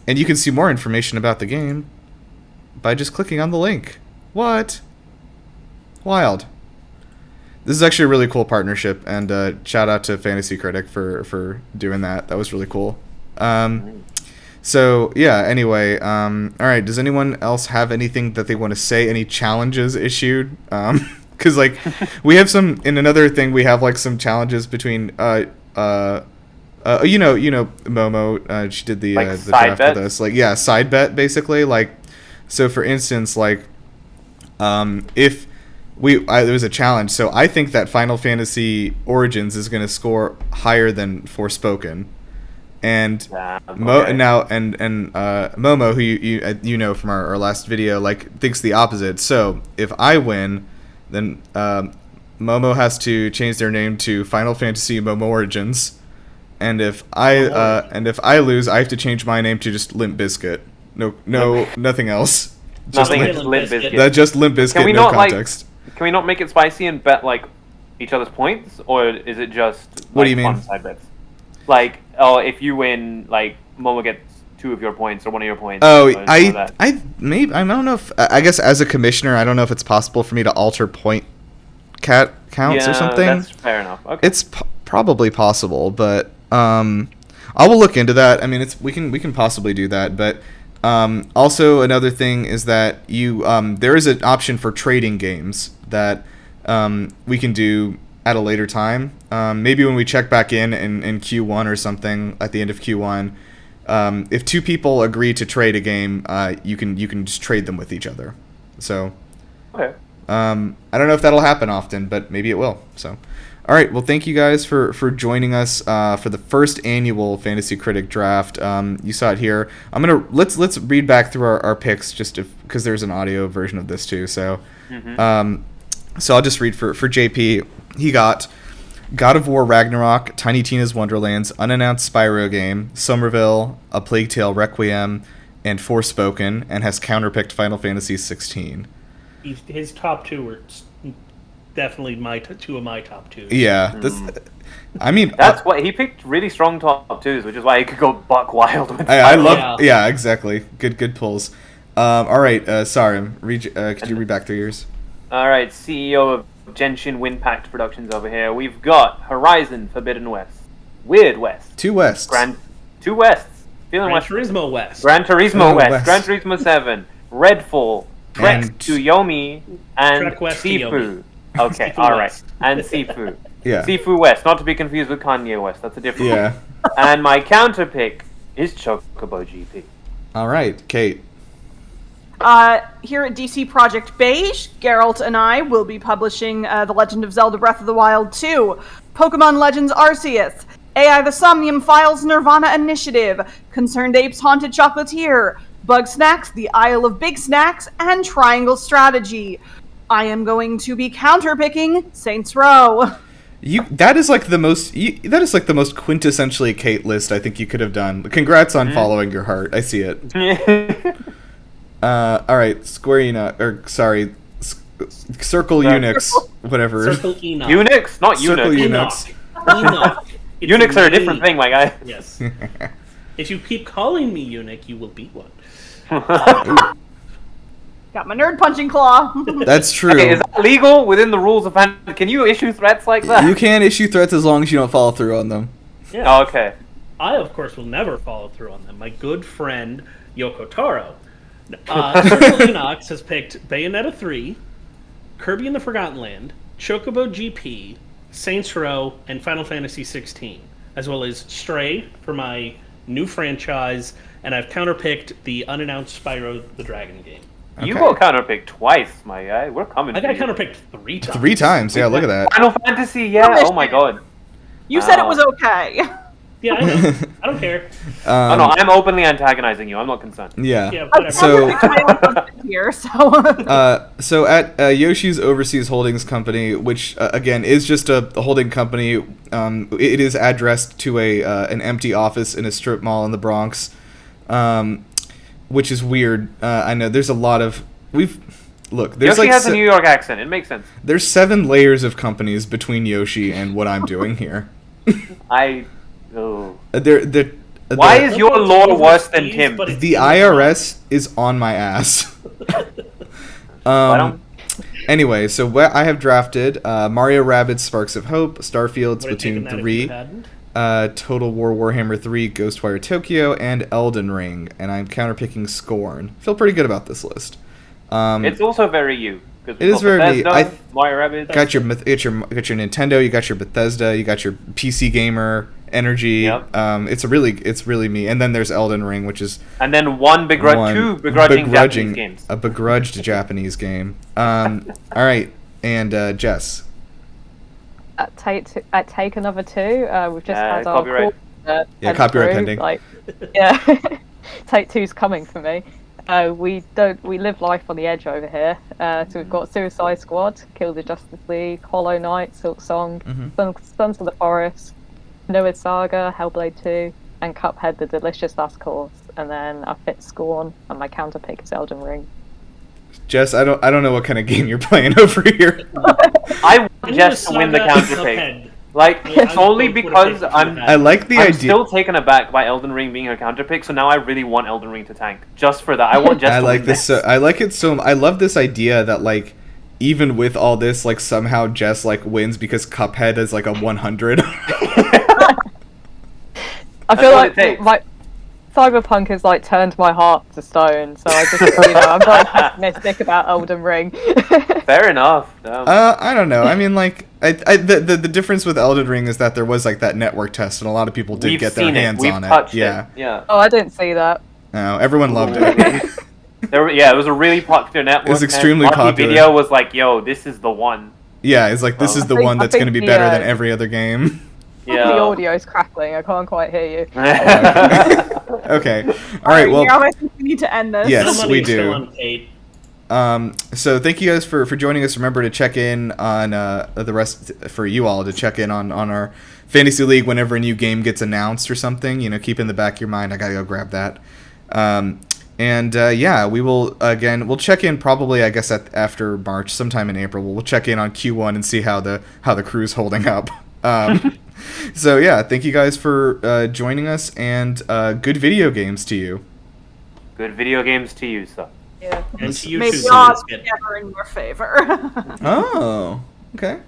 you can see more information about the game by just clicking on the link. What? Wild. This is actually a really cool partnership, and shout out to Fantasy Critic for doing that. That was really cool. So, yeah, anyway, all right, does anyone else have anything that they want to say? Any challenges issued? Because, like, we have some, in another thing, we have, like, some challenges between, Momo, she did the draft with us. Like, yeah, side bet, basically. Like, so, for instance, like, if there was a challenge, so I think that Final Fantasy Origins is going to score higher than Forspoken. And Momo, who you know from our last video, like, thinks the opposite. So if I win, then Momo has to change their name to Final Fantasy Momo Origins, and if I lose, I have to change my name to just Limp Bizkit. No, nothing else. Just Limp Bizkit. That's just Limp Bizkit. No context. Can we not make it spicy and bet like each other's points, or is it just like, what do you mean? Fun side bets? Like, oh, if you win, like Momo gets 2 of your points or 1 of your points. Oh, I don't know if I guess as a commissioner, I don't know if it's possible for me to alter point counts or something. That's fair enough. Okay. It's probably possible, but I will look into that. I mean, we can possibly do that, but also another thing is that there is an option for trading games that we can do at a later time. Maybe when we check back in Q1 or something at the end of Q1, if 2 people agree to trade a game, you can just trade them with each other. So, okay. I don't know if that'll happen often, but maybe it will. So, all right. Well, thank you guys for joining us for the first annual Fantasy Critic Draft. You saw it here. Let's read back through our picks just because there's an audio version of this too. So, so I'll just read for JP. He got God of War Ragnarok, Tiny Tina's Wonderlands, Unannounced Spyro Game, Somerville, A Plague Tale Requiem, and Forspoken, and has counterpicked Final Fantasy 16. His top 2 were definitely 2 of my top 2. Yeah, that's what he picked. Really strong top 2s, which is why he could go buck wild with. I love. Yeah, exactly. Good pulls. All right, Sarim, could you read back through yours? All right, CEO of Genshin Windpact Productions over here. We've got Horizon Forbidden West, Weird West, 2 Wests, 2 Wests, Gran Turismo West, Gran Turismo West, Gran Turismo 7, Redfall, Trek to Yomi, and Sifu. Okay, all right, and Sifu. Yeah. Sifu West, not to be confused with Kanye West. That's a different one. Yeah. And my counter pick is Chocobo GP. All right, Kate. Here at DC Project Beige, Geralt and I will be publishing The Legend of Zelda Breath of the Wild 2, Pokemon Legends Arceus, AI the Somnium Files Nirvana Initiative, Concerned Apes Haunted Chocolatier, Bug Snacks, The Isle of Big Snacks, and Triangle Strategy. I am going to be counterpicking Saints Row. That is like the most quintessentially Kate list I think you could have done. Congrats on following your heart. I see it. All right, Square Enix, or sorry, Circle Unix, whatever. Circle Enoch. Unix, not Circle Unix. Enoch. Unix are a different thing, my guy. Yes. If you keep calling me eunuch, you will be one. Got my nerd punching claw. That's true. Okay, is that legal within the rules of fantasy? Can you issue threats like that? You can issue threats as long as you don't follow through on them. Yeah. Oh, okay. I, of course, will never follow through on them. My good friend, Yoko Taro. Circle Enox has picked Bayonetta 3, Kirby and the Forgotten Land, Chocobo GP, Saints Row, and Final Fantasy 16, as well as Stray for my new franchise, and I've counterpicked the unannounced Spyro the Dragon game. You got counterpicked twice, my guy. We're coming. I got counterpicked 3 times. 3 times, yeah. Look at that. Final Fantasy, yeah. Oh my god. You said it was okay. Yeah, I know. I don't care. Oh no, I'm openly antagonizing you. I'm not concerned. Yeah. Yeah, whatever. So at Yoshi's Overseas Holdings Company, which again is just a holding company, it is addressed to an empty office in a strip mall in the Bronx, which is weird. I know there's a lot of Yoshi has a New York accent. It makes sense. There's 7 layers of companies between Yoshi and what I'm doing here. Why is your lore worse than overseas, Tim? but it's The in IRS is on my ass. Anyway, so what I have drafted Mario Rabbids Sparks of Hope, Starfield, Would have taken Splatoon that if 3, you hadn't. Total War Warhammer 3, Ghostwire Tokyo, and Elden Ring, and I'm counterpicking Scorn. Feel pretty good about this list. It's also very you. It is very me. Mario Rabbids. Got your Nintendo, you got your Bethesda, you got your PC gamer energy. Yep. It's really me. And then there's Elden Ring, which is And then two begrudging Japanese games. A begrudged Japanese game. All right, and Jess. Take another 2. We've just had our copyright. Copyright through, pending. Take 2's coming for me. We live life on the edge over here. So we've got Suicide Squad, Kill the Justice League, Hollow Knight, Silk Song, Sons of the Forest, Noah's Saga, Hellblade 2, and Cuphead: The Delicious Last Course. And then I fit Scorn, and my counter pick is Elden Ring. Jess, I don't know what kind of game you're playing over here. I want Jess to win the counter pick. Like, solely because I like the I'm idea. still taken aback by Elden Ring being her counter pick, so now I really want Elden Ring to tank. Just for that. I want Jess to like win this. So, I like it so. I love this idea that like, even with all this, like somehow Jess like wins because Cuphead is like a 100. I feel like Cyberpunk has like turned my heart to stone, so I just I'm very pessimistic about Elden Ring. Fair enough. I don't know. I mean, like, the difference with Elden Ring is that there was like that network test, and a lot of people did get their hands on it. Yeah. Oh, I didn't see that. No, everyone loved it. It was a really popular network. It was extremely popular. Video was like, yo, this is the one. Yeah, it's like this is the one that's going to be better than every other game. Yeah. The audio's crackling. I can't quite hear you. Okay. All right. Well, I think we need to end this. Yes, we do. So thank you guys for joining us. Remember to check in on the rest for you all to check in on our fantasy league whenever a new game gets announced or something. You know, keep in the back of your mind. I gotta go grab that. We will we'll check in probably I guess after March, sometime in April. We'll check in on Q1 and see how the crew's holding up. So yeah, thank you guys for joining us, and good video games to you. Good video games to you, sir. Yeah. And to you Maybe too, odds Biscuit. together in your favor. Oh, okay.